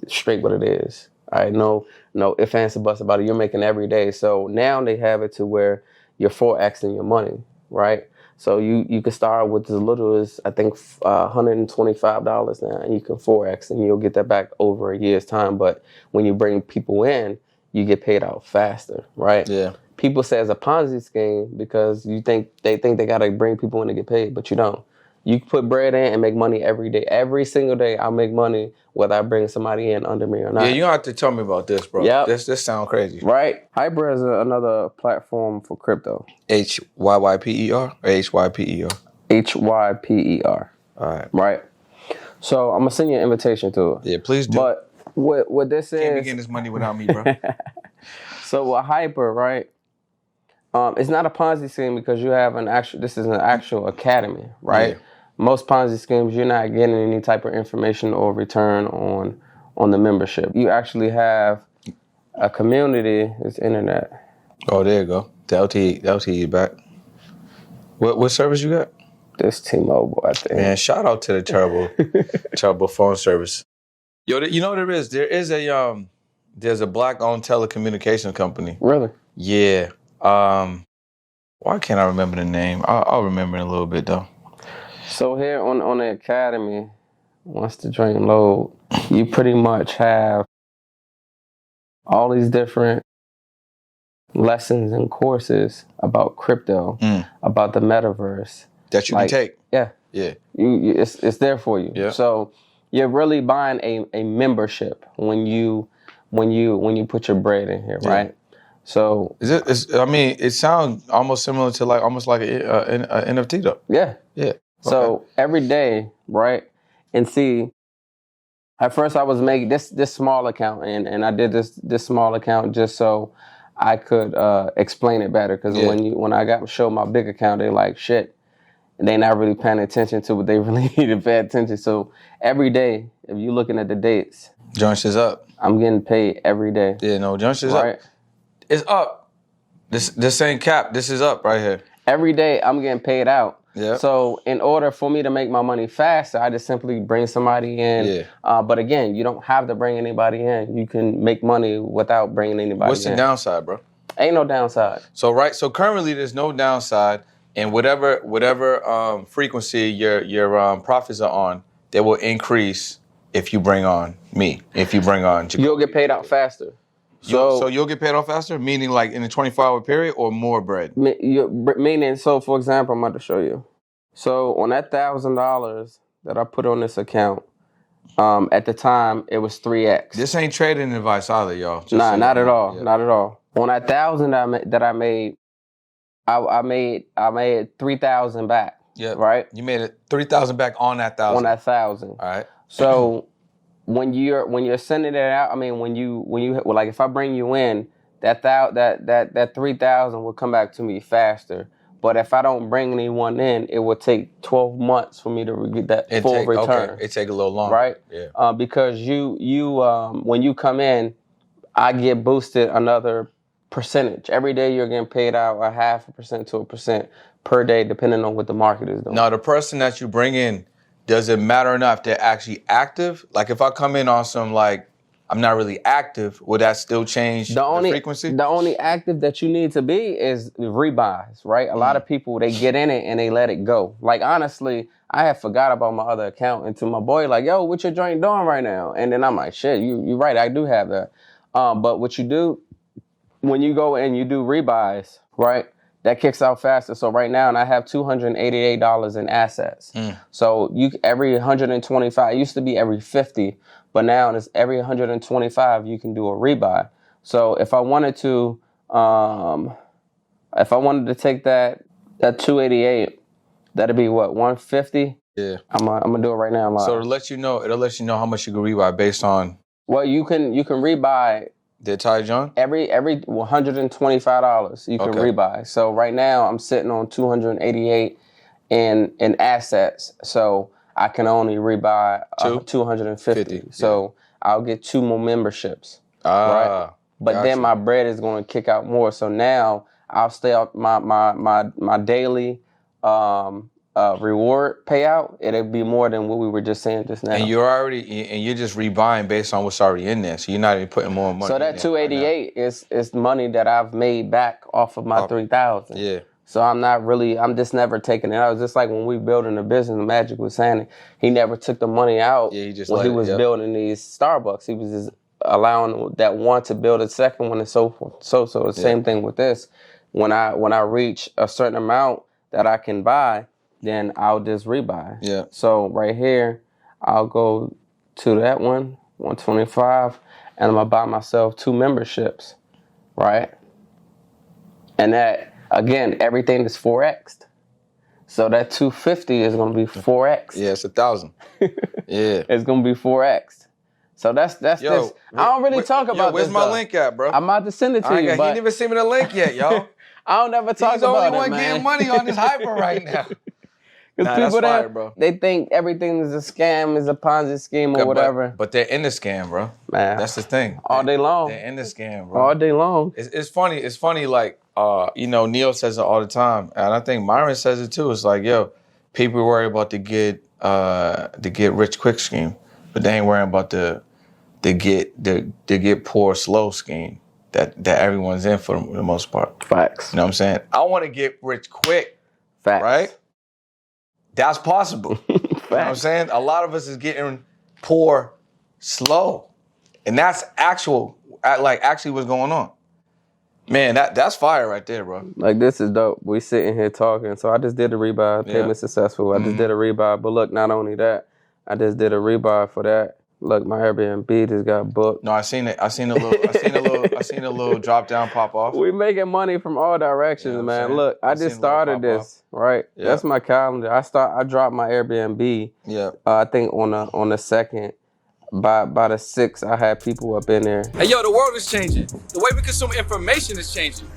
Speaker 1: straight what it is. All right, no ifs, ands, or buts about it. You're making every day. So now they have it to where you're 4Xing your money, right? So you can start with as little as, I think, $125 now, and you can 4X, and you'll get that back over a year's time. But when you bring people in, you get paid out faster, right? Yeah. People say it's a Ponzi scheme because they think they gotta bring people in to get paid, but you don't. You put bread in and make money every day. Every single day, I'll make money whether I bring somebody in under me or not.
Speaker 2: Yeah, you don't have to tell me about this, bro. Yep. This sounds crazy.
Speaker 1: Right? Hyper is another platform for crypto.
Speaker 2: HYYPER or HYPER?
Speaker 1: HYPER.
Speaker 2: All right.
Speaker 1: Right? So I'm gonna send you an invitation to it.
Speaker 2: Yeah, please do.
Speaker 1: But what this is...
Speaker 2: Can't be getting this money without me, bro.
Speaker 1: So with Hyper, right? It's not a Ponzi scheme because you have this is an actual academy, right? Yeah. Most Ponzi schemes, you're not getting any type of information or return on the membership. You actually have a community. It's internet.
Speaker 2: Oh, there you go. The LTE back. What service you got?
Speaker 1: This T-Mobile, I think.
Speaker 2: Man, shout out to the terrible phone service. Yo, you know what there is? There's a black-owned telecommunications company.
Speaker 1: Really?
Speaker 2: Yeah. Why can't I remember the name? I'll remember in a little bit though.
Speaker 1: So here on the academy, once the dream load, you pretty much have all these different lessons and courses about crypto, about the metaverse
Speaker 2: that you can take.
Speaker 1: Yeah,
Speaker 2: Yeah.
Speaker 1: It's there for you.
Speaker 2: Yeah.
Speaker 1: So you're really buying a membership when you put your bread in here, right? So
Speaker 2: I mean, it sounds almost similar to almost like an NFT though.
Speaker 1: Yeah.
Speaker 2: Yeah.
Speaker 1: So every day, right? And see, at first I was making this small account, and I did this small account just so I could explain it better. Because when I got show my big account, they like shit. And they not really paying attention to what they really need to pay attention. So every day, if you're looking at the dates,
Speaker 2: Joints is up.
Speaker 1: I'm getting paid every day.
Speaker 2: Yeah, no, Joints is up. It's up. This ain't cap. This is up right here.
Speaker 1: Every day I'm getting paid out.
Speaker 2: Yeah.
Speaker 1: So in order for me to make my money faster, I just simply bring somebody in.
Speaker 2: Yeah.
Speaker 1: But again, you don't have to bring anybody in. You can make money without bringing anybody in.
Speaker 2: What's the downside, bro?
Speaker 1: Ain't no downside.
Speaker 2: So currently there's no downside, and whatever frequency your profits are on, they will increase if you bring on me. If you bring on Jacoby.
Speaker 1: You'll get paid out faster.
Speaker 2: So you'll get paid off faster, meaning like in a 24-hour period or more bread?
Speaker 1: Meaning, so for example, I'm about to show you. So on that $1,000 that I put on this account, at the time it was 3x.
Speaker 2: This ain't trading advice either, y'all.
Speaker 1: Nah, not at all. Yeah. Not at all. On that 1,000 that I made, I made 3,000 back.
Speaker 2: Yeah.
Speaker 1: Right.
Speaker 2: You made it 3,000 back on that 1,000.
Speaker 1: On that 1,000.
Speaker 2: All right.
Speaker 1: So when you're sending it out, I mean, when you like, if I bring you in, that 3,000 will come back to me faster. But if I don't bring anyone in, it will take 12 months for me to get that full return.
Speaker 2: Okay. It take a little longer,
Speaker 1: right?
Speaker 2: Yeah.
Speaker 1: Because when you come in, I get boosted another percentage. Every day you're getting paid out 0.5% to 1% per day, depending on what the market is doing.
Speaker 2: Now, the person that you bring in, does it matter enough they're actually active? Like if I come in on some I'm not really active, would that still change the frequency?
Speaker 1: The only active that you need to be is rebuys, right? A lot of people, they get in it and they let it go. Like, honestly, I had forgot about my other account until my boy like, yo, what your joint doing right now? And then I'm like, shit, you're right, I do have that. But what you do, when you go and you do rebuys, right, that kicks out faster. So right now, and I have $288 in assets. So every 125, it used to be every 50, but now it's every 125 you can do a rebuy. So if I wanted to, take that 288, that'd be what, 150?
Speaker 2: Yeah.
Speaker 1: I'm gonna do it right now.
Speaker 2: So it'll let you know how much you can rebuy based on.
Speaker 1: Well, you can rebuy.
Speaker 2: The entire John?
Speaker 1: Every $125 you can rebuy. So right now I'm sitting on 288 in assets. So I can only rebuy 250. So I'll get 2 more memberships. Right? But then my bread is going to kick out more. So now I'll stay out my daily reward payout. It'll be more than what we were just saying just now.
Speaker 2: And you're just rebuying based on what's already in there. So you're not even putting more money.
Speaker 1: So that 288 is money that I've made back off of my 3,000.
Speaker 2: Yeah. So
Speaker 1: I'm just never taking it out. It's just like when we building a business, Magic was saying he never took the money out when he was building these Starbucks. He was just allowing that one to build a second one and so forth. So the same thing with this. When I reach a certain amount that I can buy, then I'll just rebuy.
Speaker 2: Yeah. So
Speaker 1: right here, I'll go to that one, 125, and I'm gonna buy myself 2 memberships, right? And that, again, everything is 4x'd. So that 250 is gonna be 4x.
Speaker 2: Yeah, it's 1,000. Yeah.
Speaker 1: It's gonna be 4x. So that's this. I don't really talk about
Speaker 2: where's
Speaker 1: this.
Speaker 2: Where's my link at, bro?
Speaker 1: I'm about to send it to you.
Speaker 2: You ain't even seen me the link yet, y'all.
Speaker 1: I don't never talk about it, man.
Speaker 2: He's the only one getting money on this hyper right now.
Speaker 1: Because people that's fire, bro. They think everything is a scam, is a Ponzi scheme or whatever.
Speaker 2: But they're in the scam, bro.
Speaker 1: Man,
Speaker 2: that's the thing.
Speaker 1: All day long.
Speaker 2: They're in the scam, bro.
Speaker 1: All day long.
Speaker 2: It's funny. It's funny. Like, Neil says it all the time, and I think Myron says it too. It's like, yo, people worry about the get rich quick scheme, but they ain't worrying about the get poor slow scheme that everyone's in for the most part.
Speaker 1: Facts.
Speaker 2: You know what I'm saying? I want to get rich quick.
Speaker 1: Facts.
Speaker 2: Right? That's possible. You know what I'm saying? A lot of us is getting poor slow. And that's actually what's going on. Man, that's fire right there, bro.
Speaker 1: Like, this is dope. We sitting here talking. So I just did a rebuy, payment successful. I just did a rebuy. But look, not only that, I just did a rebuy for that. Look, my Airbnb just got booked.
Speaker 2: No, I seen it. I seen a little drop down pop off.
Speaker 1: We making money from all directions, man. Look, I just started this, right? Yeah. That's my calendar. I dropped my Airbnb. Yeah. I think on the 2nd. By the 6th, I had people up in there.
Speaker 3: Hey, yo, the world is changing. The way we consume information is changing.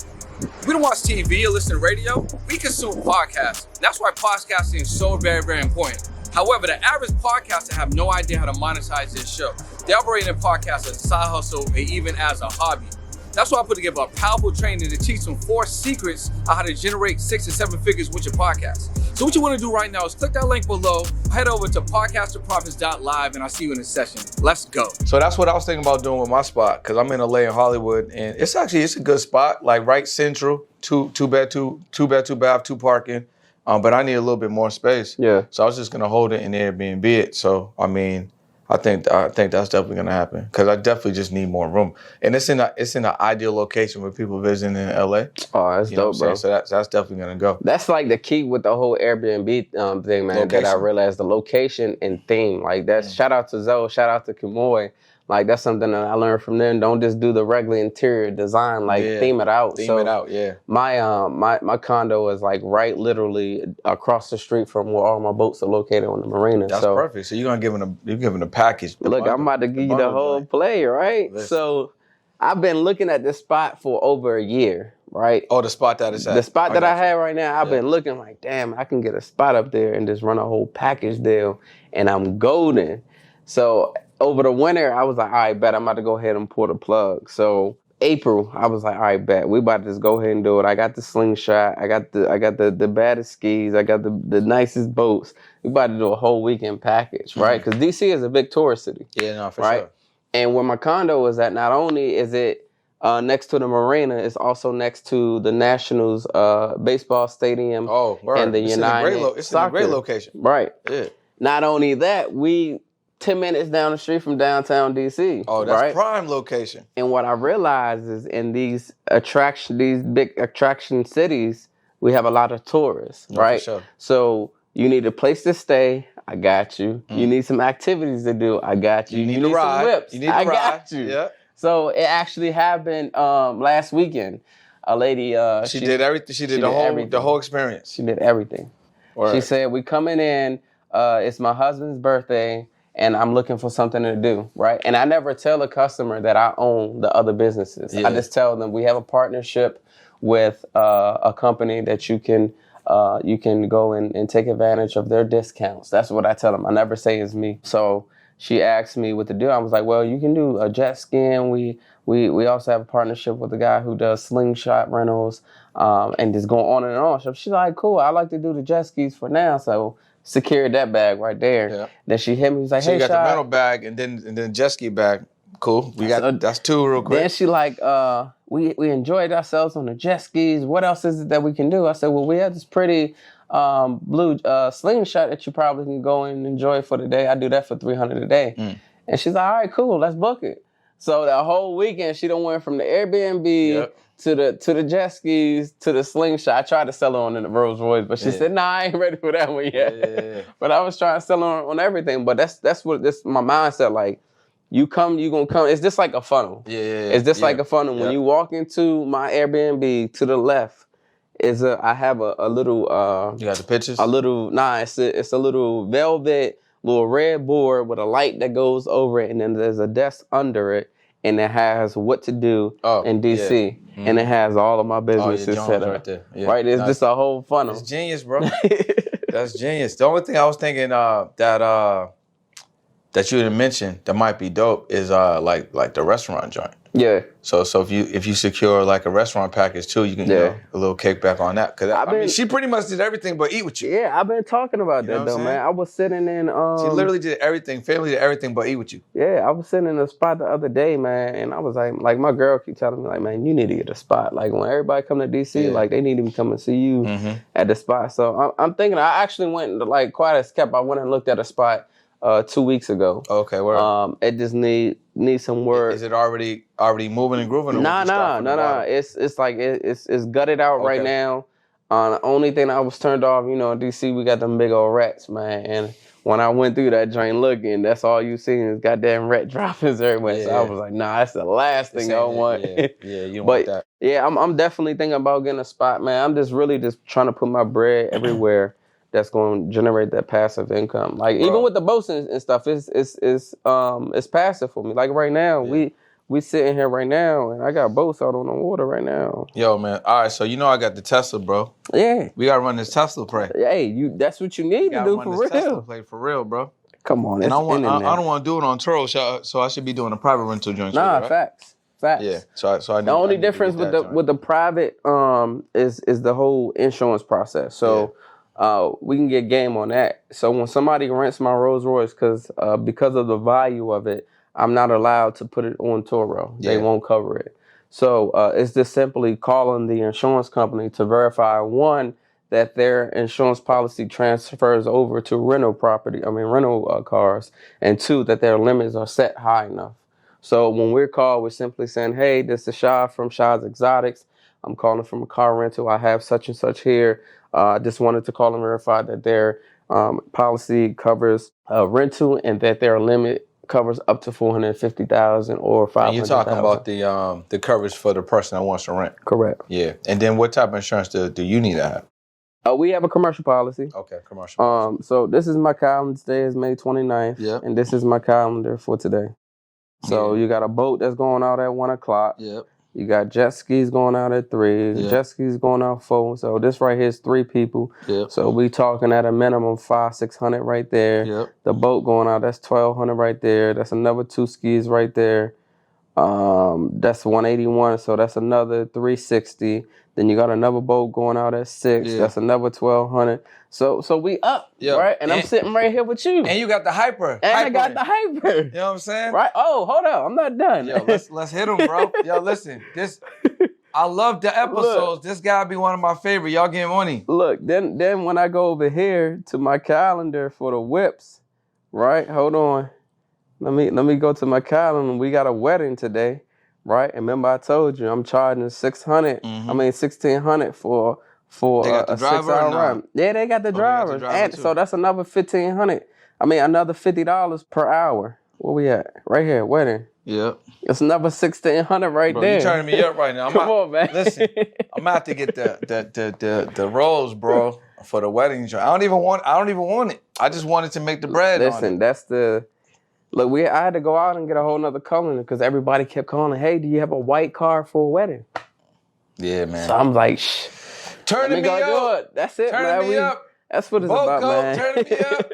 Speaker 3: We don't watch TV or listen to radio. We consume podcasts. That's why podcasting is so very, very important. However, the average podcaster have no idea how to monetize their show. They operate in podcasts as a side hustle or even as a hobby. That's why I put together a powerful training to teach them 4 secrets on how to generate 6 to 7 figures with your podcast. So what you want to do right now is click that link below, head over to podcasterprofits.live, and I'll see you in the session. Let's go.
Speaker 2: So that's what I was thinking about doing with my spot, because I'm in LA and Hollywood, and it's a good spot, like right central, two bed, two bath, 2 parking. But I need a little bit more space. Yeah. So I was just gonna hold it and Airbnb it. So I mean, I think that's definitely gonna happen, because I definitely just need more room, and it's in an ideal location where people visiting in LA.
Speaker 1: Oh, that's dope, bro.
Speaker 2: So that's definitely gonna go.
Speaker 1: That's like the key with the whole Airbnb thing, man. Location. That I realized, the location and theme. Like that's shout out to Zoe, shout out to Kimoy. Like that's something that I learned from them. Don't just do the regular interior design. Like theme it out.
Speaker 2: Yeah.
Speaker 1: My condo is like right literally across the street from where all my boats are located on the marina.
Speaker 2: That's perfect. So you're giving a package.
Speaker 1: Look, I'm about to give you the whole play, right? Listen. So I've been looking at this spot for over a year, right?
Speaker 2: Oh, the spot that is at.
Speaker 1: The spot that I have right now, I've been looking like, damn, I can get a spot up there and just run a whole package deal, and I'm golden. So over the winter, I was like, all right, bet I'm about to go ahead and pull the plug. So April, I was like, all right, bet we about to just go ahead and do it. I got the slingshot, I got the baddest skis, I got the nicest boats. We about to do a whole weekend package, right? Because DC is a big tourist city.
Speaker 2: Yeah, no, for sure.
Speaker 1: And where my condo is at, not only is it next to the marina, it's also next to the Nationals baseball stadium.
Speaker 2: Oh, right.
Speaker 1: And the United
Speaker 2: It's in a great location.
Speaker 1: Right.
Speaker 2: Yeah.
Speaker 1: Not only that, we 10 minutes down the street from downtown DC.
Speaker 2: Oh, that's prime location.
Speaker 1: And what I realized is in these big attraction cities, we have a lot of tourists, right?
Speaker 2: For sure.
Speaker 1: So you need a place to stay, I got you. You need some activities to do, I got you.
Speaker 2: You need a ride.
Speaker 1: Some whips,
Speaker 2: you need a
Speaker 1: I
Speaker 2: ride.
Speaker 1: got you.
Speaker 2: Yeah.
Speaker 1: So it actually happened last weekend. A lady,
Speaker 2: she did everything. She did the whole experience.
Speaker 1: She did everything. Right. She said, "We coming in. It's my husband's birthday, and I'm looking for something to do." Right. And I never tell a customer that I own the other businesses. Yeah. I just tell them we have a partnership with a company that you can go and take advantage of their discounts. That's what I tell them. I never say it's me. So she asked me what to do. I was like, well, you can do a jet skiing. We also have a partnership with a guy who does slingshot rentals, and just going on and on. So she's like, cool, I like to do the jet skis for now. So secured that bag right there. Yeah. Then she hit me. She's like,
Speaker 2: so
Speaker 1: hey,
Speaker 2: you got
Speaker 1: Shad.
Speaker 2: the rental bag and then jet ski bag. Cool. That's 2 real quick.
Speaker 1: Then she like, we enjoyed ourselves on the jet skis. What else is it that we can do? I said, well, we have this pretty blue slingshot that you probably can go and enjoy for the day. I do that for $300 a day. And she's like, all right, cool, let's book it. So the whole weekend, she done went from the Airbnb to the jet skis to the slingshot. I tried to sell her on the Rolls Royce, but she said, nah, I ain't ready for that one yet. Yeah. But I was trying to sell her on everything. But that's what my mindset, like, you gonna come. It's just like a funnel. Yeah. It's just like a funnel. When you walk into my Airbnb, to the left I have a little.
Speaker 2: You got the pictures?
Speaker 1: A little. Nah, it's a little velvet, little red board with a light that goes over it, and then there's a desk under it, and it has what to do in DC, and it has all of my businesses set up. Right there. Yeah. Right, it's just a whole funnel.
Speaker 2: It's genius, bro. That's genius. The only thing I was thinking that you didn't mention that might be dope is like the restaurant joint.
Speaker 1: Yeah.
Speaker 2: So if you secure like a restaurant package too, you can a little kickback on that. Cause I mean, she pretty much did everything but eat with you.
Speaker 1: Yeah, I've been talking about that though, man. I was sitting in
Speaker 2: she literally did everything. Family did everything but eat with you.
Speaker 1: Yeah, I was sitting in a spot the other day, man, and I was like my girl keep telling me like, man, you need to get a spot. Like when everybody come to DC, like they need to come and see you at the spot. So I'm thinking I actually went like quite a step. I went and looked at a spot 2 weeks ago.
Speaker 2: Okay, where?
Speaker 1: It just need some work.
Speaker 2: Is it already moving and grooving? Or
Speaker 1: Nah. It's like it's gutted out right now. The only thing I was turned off, in DC we got them big old rats, man. And when I went through that joint looking, that's all you see is goddamn rat droppings everywhere. Yeah. So I was like, nah, that's the last thing I want.
Speaker 2: Yeah, you don't want that.
Speaker 1: Yeah, I'm definitely thinking about getting a spot, man. I'm just really just trying to put my bread everywhere that's going to generate that passive income. Like even with the boats and stuff, it's passive for me. Like right now, we sitting here right now, and I got boats out on the water right now.
Speaker 2: Yo, man. All right, so I got the Tesla, bro.
Speaker 1: Yeah.
Speaker 2: We got to run this Tesla play.
Speaker 1: Hey, that's what you need to do for real.
Speaker 2: Tesla play for real, bro.
Speaker 1: Come on.
Speaker 2: And I don't want to do it on Turo, so I should be doing a private rental joint.
Speaker 1: Nah,
Speaker 2: right?
Speaker 1: Facts.
Speaker 2: Yeah. So I
Speaker 1: the only difference with the private is the whole insurance process. So we can get game on that. So when somebody rents my Rolls Royce, because of the value of it, I'm not allowed to put it on Turo. They won't cover it. So it's just simply calling the insurance company to verify, one, that their insurance policy transfers over to rental cars, and two, that their limits are set high enough. So when we're called, we're simply saying, hey, this is Shah from Shah's Exotics. I'm calling from a car rental. I have such and such here. Just wanted to call and verify that their policy covers rental and that their limit covers up to $450,000 or $500,000.
Speaker 2: And you're talking about the coverage for the person that wants to rent.
Speaker 1: Correct.
Speaker 2: Yeah. And then what type of insurance do you need to have?
Speaker 1: We have a commercial policy.
Speaker 2: Okay, commercial.
Speaker 1: So this is my calendar. Today is May 29th.
Speaker 2: Yep.
Speaker 1: And this is my calendar for today. So you got a boat that's going out at 1:00.
Speaker 2: Yep.
Speaker 1: You got jet skis going out at 3.
Speaker 2: Yep.
Speaker 1: Jet skis going out 4. So this right here is 3 people.
Speaker 2: Yep.
Speaker 1: So we talking at a minimum $500-600 right there.
Speaker 2: Yep.
Speaker 1: The boat going out, that's $1,200 right there. That's another 2 skis right there. That's 181. So that's another $360. Then you got another boat going out at 6.
Speaker 2: Yeah.
Speaker 1: That's another $1,200. So we up, right? And I'm sitting right here with you.
Speaker 2: And you got the hyper.
Speaker 1: I got the hyper.
Speaker 2: You know what I'm saying?
Speaker 1: Right? Oh, hold on. I'm not done.
Speaker 2: Yo, let's hit him, bro. Yo, listen. I love the episodes. This gotta be one of my favorite. Y'all getting money.
Speaker 1: Look, then when I go over here to my calendar for the whips, right? Hold on. Let me go to my calendar. We got a wedding today, right? And remember I told you I'm charging $1,600 for a 6-hour ride. Yeah, they got the drivers. And so that's another $1,500. Another $50 per hour. Where we at? Right here, wedding.
Speaker 2: Yep.
Speaker 1: It's another $1,600 right there.
Speaker 2: You turning me up right now.
Speaker 1: Come on, man.
Speaker 2: Listen, I'm about to get the rolls, bro, for the wedding. I don't even want it. I just wanted to make the bread.
Speaker 1: Listen, that's the look. I had to go out and get a whole nother color because everybody kept calling. Hey, do you have a white car for a wedding?
Speaker 2: Yeah, man.
Speaker 1: So I'm like, shh.
Speaker 2: Turning me up.
Speaker 1: That's it, man.
Speaker 2: Turning me up.
Speaker 1: That's what it's about, man.
Speaker 2: Turning me up.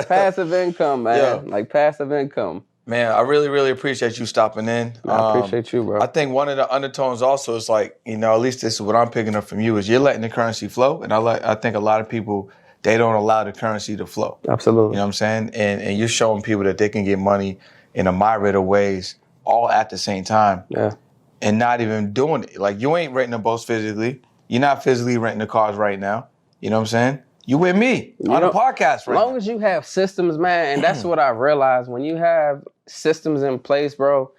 Speaker 1: Passive income, man.
Speaker 2: Yo.
Speaker 1: Like passive income.
Speaker 2: Man, I really, really appreciate you stopping in.
Speaker 1: I appreciate you, bro.
Speaker 2: I think one of the undertones also is like, at least this is what I'm picking up from you, is you're letting the currency flow. And I think a lot of people, they don't allow the currency to flow.
Speaker 1: Absolutely.
Speaker 2: You know what I'm saying? And you're showing people that they can get money in a myriad of ways all at the same time.
Speaker 1: Yeah.
Speaker 2: And not even doing it. Like, you ain't renting the boats physically. You're not physically renting the cars right now. You know what I'm saying? You with me on a podcast right now.
Speaker 1: As long as you have systems, man, and that's what I realized. When you have systems in place, bro,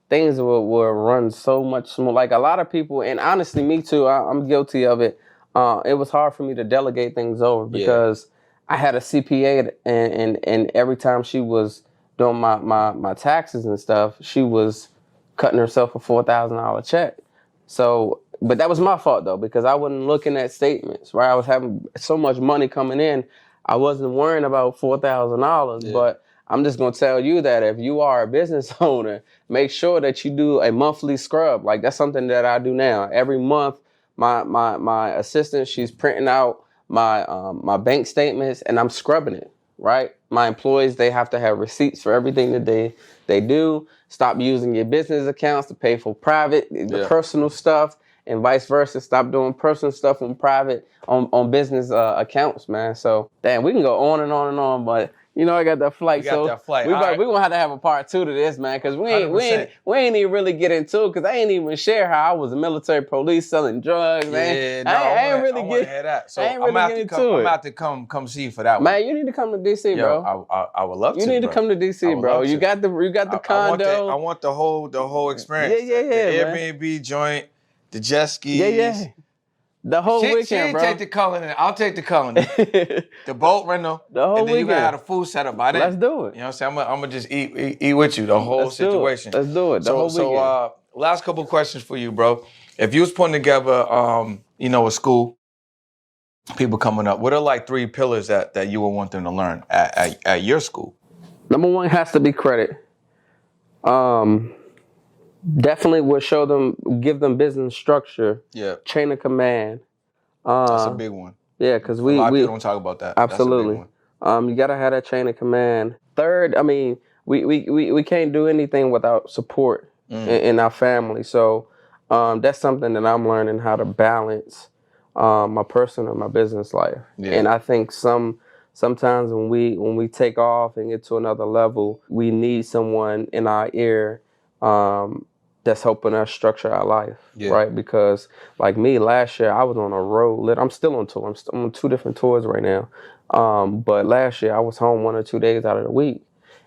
Speaker 1: things will run so much more. Like a lot of people, and honestly, me too, I'm guilty of it. It was hard for me to delegate things over because I had a CPA, and every time she was doing my taxes and stuff, she was cutting herself a $4,000 check. So, but that was my fault though, because I wasn't looking at statements, right? I was having so much money coming in, I wasn't worrying about $4,000. But I'm just gonna tell you that if you are a business owner, make sure that you do a monthly scrub. Like that's something that I do now. Every month, my assistant, she's printing out my bank statements and I'm scrubbing it. right? My employees, they have to have receipts for everything that they do. Stop using your business accounts to pay for the personal stuff, and vice versa. Stop doing personal stuff on business accounts, man. So, damn, we can go on and on and on, but you know I got that flight.
Speaker 2: We gonna
Speaker 1: have to have a part 2 to this, man, because we ain't even really get into it, because I ain't even share how I was a military police selling drugs.
Speaker 2: Yeah,
Speaker 1: I ain't really
Speaker 2: get hear that. So I'm gonna have to come see you for that one.
Speaker 1: Man, you need to come to DC, bro.
Speaker 2: I would love to.
Speaker 1: You need to come to DC, bro. You got the condo.
Speaker 2: I want the whole experience.
Speaker 1: Yeah,
Speaker 2: the Airbnb joint, the jet skis.
Speaker 1: Yeah. The whole weekend, bro.
Speaker 2: Take the Cullinan. I'll take the Cullinan. The boat rental.
Speaker 1: The whole
Speaker 2: and then
Speaker 1: weekend.
Speaker 2: You gotta have a food setup by then.
Speaker 1: Let's do it.
Speaker 2: You know what I'm saying? I'm gonna just eat with you the whole situation.
Speaker 1: Let's do it. The whole weekend.
Speaker 2: So last couple questions for you, bro. If you was putting together, a school, people coming up, what are like 3 pillars that you would want them to learn at your school?
Speaker 1: Number 1 has to be credit. Definitely would give them business structure.
Speaker 2: Yeah.
Speaker 1: Chain of command.
Speaker 2: That's a big one.
Speaker 1: Yeah, because
Speaker 2: a lot of people don't talk about that.
Speaker 1: Absolutely.
Speaker 2: That's a big one.
Speaker 1: You gotta have that chain of command. Third, I mean, we can't do anything without support in our family. So that's something that I'm learning, how to balance my personal and my business life. Yeah. And I think sometimes when we take off and get to another level, we need someone in our ear that's helping us structure our life, right? Because like me, last year I was on a road. I'm still on tour. I'm on 2 different tours right now. But last year I was home 1 or 2 days out of the week,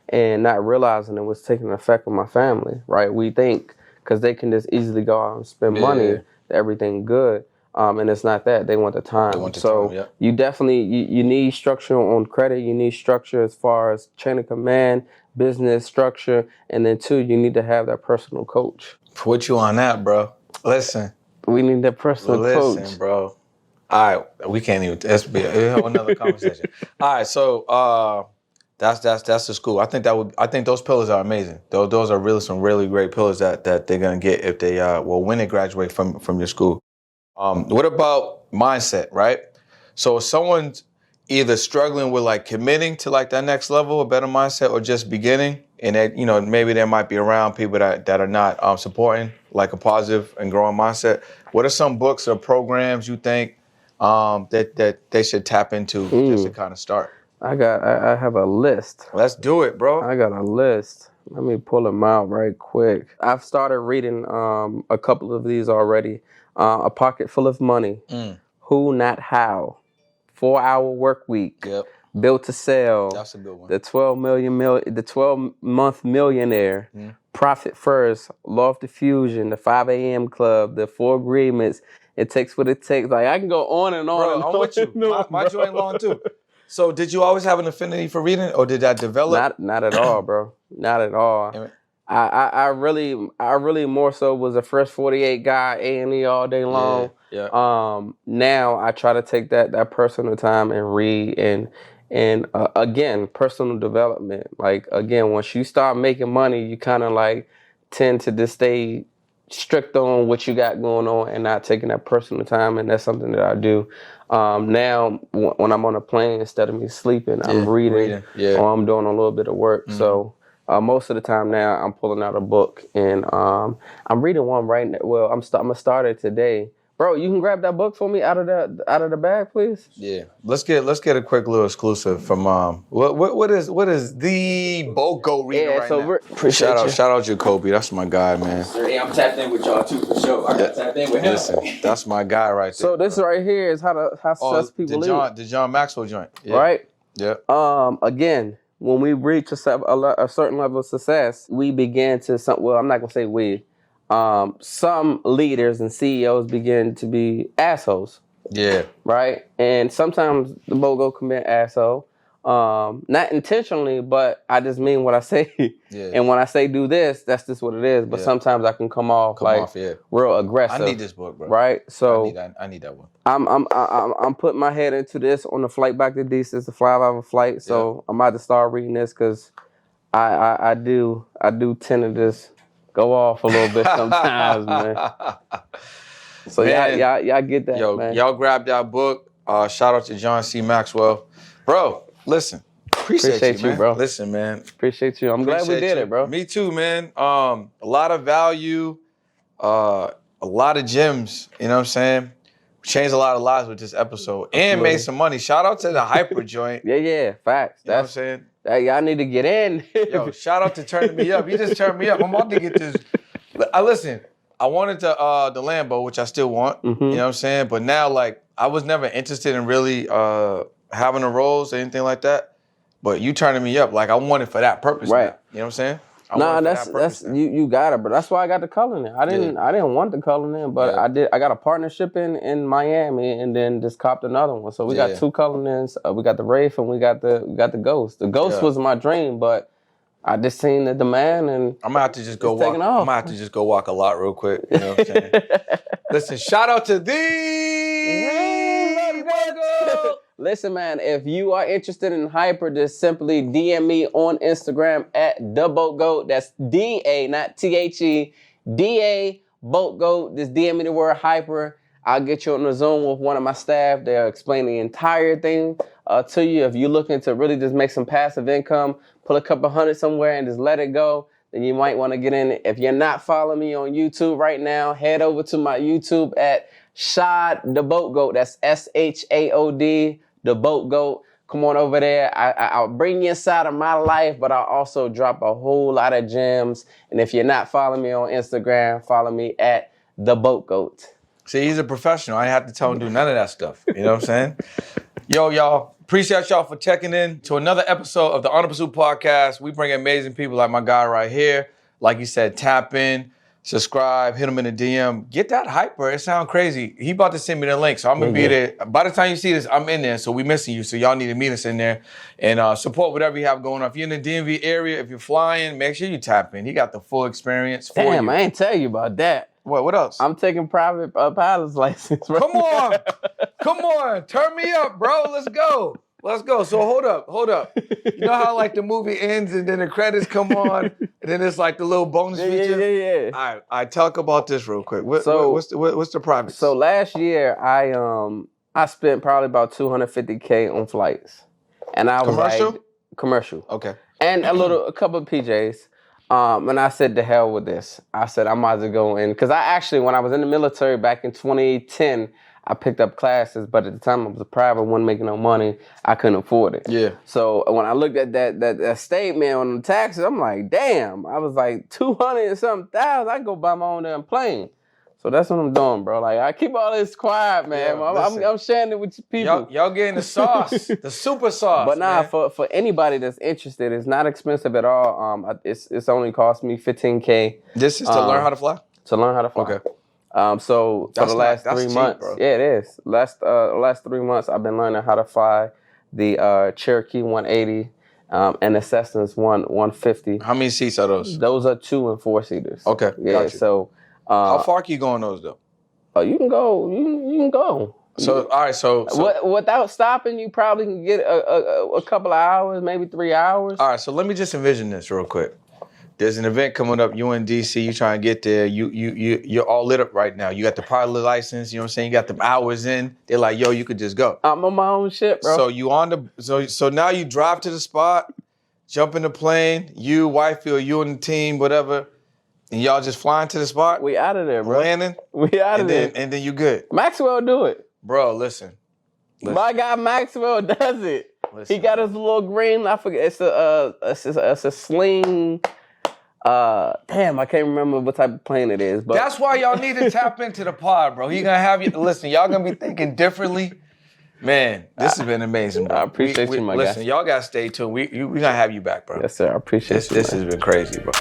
Speaker 1: and not realizing it was taking an effect on my family, right? We think because they can just easily go out and spend money, that everything good. And it's not that. They want the time. You definitely, you need structure on credit. You need structure as far as chain of command, business structure. And then 2, you need to have that personal coach.
Speaker 2: Put you on that, bro. Listen.
Speaker 1: We need that personal coach.
Speaker 2: Listen, bro. All right. We can't even, that's a whole nother conversation. All right. So, that's the school. I think those pillars are amazing. Those are really some really great pillars that they're going to get if they, when they graduate from your school. What about mindset, right? So if someone's either struggling with like committing to like that next level, a better mindset, or just beginning, and that, maybe they might be around people that are not supporting like a positive and growing mindset. What are some books or programs you think that they should tap into just to kind of start?
Speaker 1: I have a list.
Speaker 2: Let's do it, bro.
Speaker 1: I got a list. Let me pull them out right quick. I've started reading a couple of these already. A Pocket Full of Money. Who, Not How. 4-Hour Work Week.
Speaker 2: Yep.
Speaker 1: Built to Sell.
Speaker 2: That's a good one.
Speaker 1: The 12-month millionaire. Profit First. Law of Diffusion. The 5 a.m. Club. The 4 Agreements. It Takes What It Takes. Like, I can go on and on.
Speaker 2: Bro,
Speaker 1: and
Speaker 2: I'm
Speaker 1: on
Speaker 2: with you. My joint long too. So did you always have an affinity for reading, or did that develop?
Speaker 1: Not at all, bro. Not at all. I really more so was a Fresh 48 guy, A&E all day long.
Speaker 2: Yeah.
Speaker 1: Now I try to take that personal time and read and again, personal development. Like, again, once you start making money, you kind of like tend to just stay strict on what you got going on and not taking that personal time. And that's something that I do. Now when I'm on a plane, instead of me sleeping, I'm reading. Or I'm doing a little bit of work. So most of the time now, I'm pulling out a book, and I'm reading one right now. Well, I'm gonna start it today. Bro, you can grab that book for me out of the bag, please.
Speaker 2: Yeah, let's get a quick little exclusive from what is the BOGO reading right now? Shout out Jacoby, that's my guy, man.
Speaker 3: Hey, I'm tapped in with y'all too for sure. I got tapped in with him.
Speaker 2: Listen, that's my guy right there.
Speaker 1: So this right here is how success people live.
Speaker 2: The John Maxwell joint,
Speaker 1: right?
Speaker 2: Yeah.
Speaker 1: Again, when we reach a certain level of success, we begin to I'm not gonna say we. Some leaders and CEOs begin to be assholes.
Speaker 2: Yeah. Right?
Speaker 1: And sometimes the BOGO commit asshole. Not intentionally, but I just mean what I say. Yeah. And when I say do this, that's just what it is. But sometimes I can come off real aggressive.
Speaker 2: I need this book, bro.
Speaker 1: Right? So
Speaker 2: I need that one.
Speaker 1: I'm putting my head into this on the flight back to DC. It's a 5-hour flight, so I'm about to start reading this because I do tend to just go off a little bit sometimes, man. So y'all get that, man.
Speaker 2: Y'all grab that book. Shout out to John C. Maxwell. Bro, listen. Appreciate you, man.
Speaker 1: bro.
Speaker 2: Listen, man.
Speaker 1: Appreciate you. I'm glad we did it, bro.
Speaker 2: Me too, man. A lot of value, a lot of gems. You know what I'm saying? We changed a lot of lives with this episode and made some money. Shout out to the Hyper joint.
Speaker 1: Yeah, facts.
Speaker 2: You know what I'm saying?
Speaker 1: Y'all need to get in.
Speaker 2: Yo, shout out to turning me up. You just turned me up. I'm about to get this. Listen, I wanted the Lambo, which I still want. You know what I'm saying? But now, like, I was never interested in really having a Rolls or anything like that. But you turning me up, like I want it for that purpose.
Speaker 1: Right.
Speaker 2: Now. You know what I'm saying?
Speaker 1: That's you got it, bro. That's why I got the color in. I didn't want the color in, but I did. I got a partnership in Miami, and then just copped another one. So we got 2 color ins. We got the Wraith and we got the Ghost. The Ghost was my dream, but I just seen the demand, and
Speaker 2: I'm gonna have to just go walk. I'm gonna have to just go walk a lot real quick. You know what I'm saying? Listen, shout out to
Speaker 1: Listen, man, if you are interested in Hyper, just simply DM me on Instagram at TheBoatGoat. That's D-A, not T-H-E. D-A, BoatGoat. Just DM me the word Hyper. I'll get you on the Zoom with one of my staff. They'll explain the entire thing to you. If you're looking to really just make some passive income, put a couple hundred somewhere and just let it go, then you might want to get in it. If you're not following me on YouTube right now, head over to my YouTube at Shad the Boat Goat. That's S-H-A-O-D, the Boat Goat. Come on over there. I'll bring you inside of my life, but I'll also drop a whole lot of gems. And if you're not following me on Instagram, follow me at the Boat Goat.
Speaker 2: See, he's a professional. I didn't have to tell him to do none of that stuff. You know what I'm saying? Yo, y'all. Appreciate y'all for checking in to another episode of the On the Pursuit podcast. We bring amazing people like my guy right here. Like you said, tap in, subscribe, hit him in the DM. Get that Hyper. It sounds crazy. He about to send me the link, so I'm going to be there. By the time you see this, I'm in there, so we missing you. So y'all need to meet us in there and support whatever you have going on. If you're in the DMV area, if you're flying, make sure you tap in. He got the full experience for you.
Speaker 1: Damn, I ain't tell you about that.
Speaker 2: What else?
Speaker 1: I'm taking private pilot's license. Bro.
Speaker 2: Come on. Turn me up, bro. Let's go. So hold up. You know how like the movie ends and then the credits come on and then it's like the little bonus feature?
Speaker 1: Yeah.
Speaker 2: All right, talk about this real quick. What's the private?
Speaker 1: So last year I spent probably about $250K on flights, and I was commercial.
Speaker 2: Okay.
Speaker 1: And a couple of PJs. And I said, to hell with this. I said, I might as well go in. Because when I was in the military back in 2010, I picked up classes, but at the time I was a private, wasn't making no money. I couldn't afford it. Yeah. So when I looked at that statement on the taxes, I'm like, damn. I was like, 200 and something thousand. I can go buy my own damn plane. So that's what I'm doing, bro. Like, I keep all this quiet, man. Yeah, I'm sharing it with people.
Speaker 2: Y'all getting the sauce, the super sauce.
Speaker 1: But nah, for anybody that's interested, it's not expensive at all. It's only cost me $15K.
Speaker 2: This is to learn how to fly?
Speaker 1: To learn how to fly. Okay. So for the last 3 months, bro. Yeah, it is. Last 3 months, I've been learning how to fly the Cherokee 180 and the Cessna's 150.
Speaker 2: How many seats are those?
Speaker 1: Those are 2 and 4 seaters.
Speaker 2: Okay,
Speaker 1: yeah.
Speaker 2: Gotcha.
Speaker 1: So
Speaker 2: how far can you go on those though?
Speaker 1: You can go. You can go.
Speaker 2: So all right. So
Speaker 1: without stopping, you probably can get a couple of hours, maybe 3 hours.
Speaker 2: All right. So let me just envision this real quick. There's an event coming up. You in DC. You trying to get there. You're all lit up right now. You got the pilot license. You know what I'm saying. You got the hours in. They're like, yo, you could just go.
Speaker 1: I'm on my own shit, bro.
Speaker 2: So you on the so now you drive to the spot, jump in the plane. You, wifey, or you and the team, whatever. And y'all just flying to the spot?
Speaker 1: We out of there, bro.
Speaker 2: Landing?
Speaker 1: We out of there.
Speaker 2: And then you good.
Speaker 1: Maxwell do it.
Speaker 2: Bro, listen.
Speaker 1: My guy Maxwell does it. He got his little green, I forget, it's a sling. Damn, I can't remember what type of plane it is. But
Speaker 2: that's why y'all need to tap into the pod, bro. He gonna have you, listen, y'all gonna be thinking differently. Man, this has been amazing, bro.
Speaker 1: I appreciate you, my guy.
Speaker 2: Listen, y'all gotta stay tuned. We gonna have you back, bro.
Speaker 1: Yes, sir. I appreciate you.
Speaker 2: This has been crazy, bro.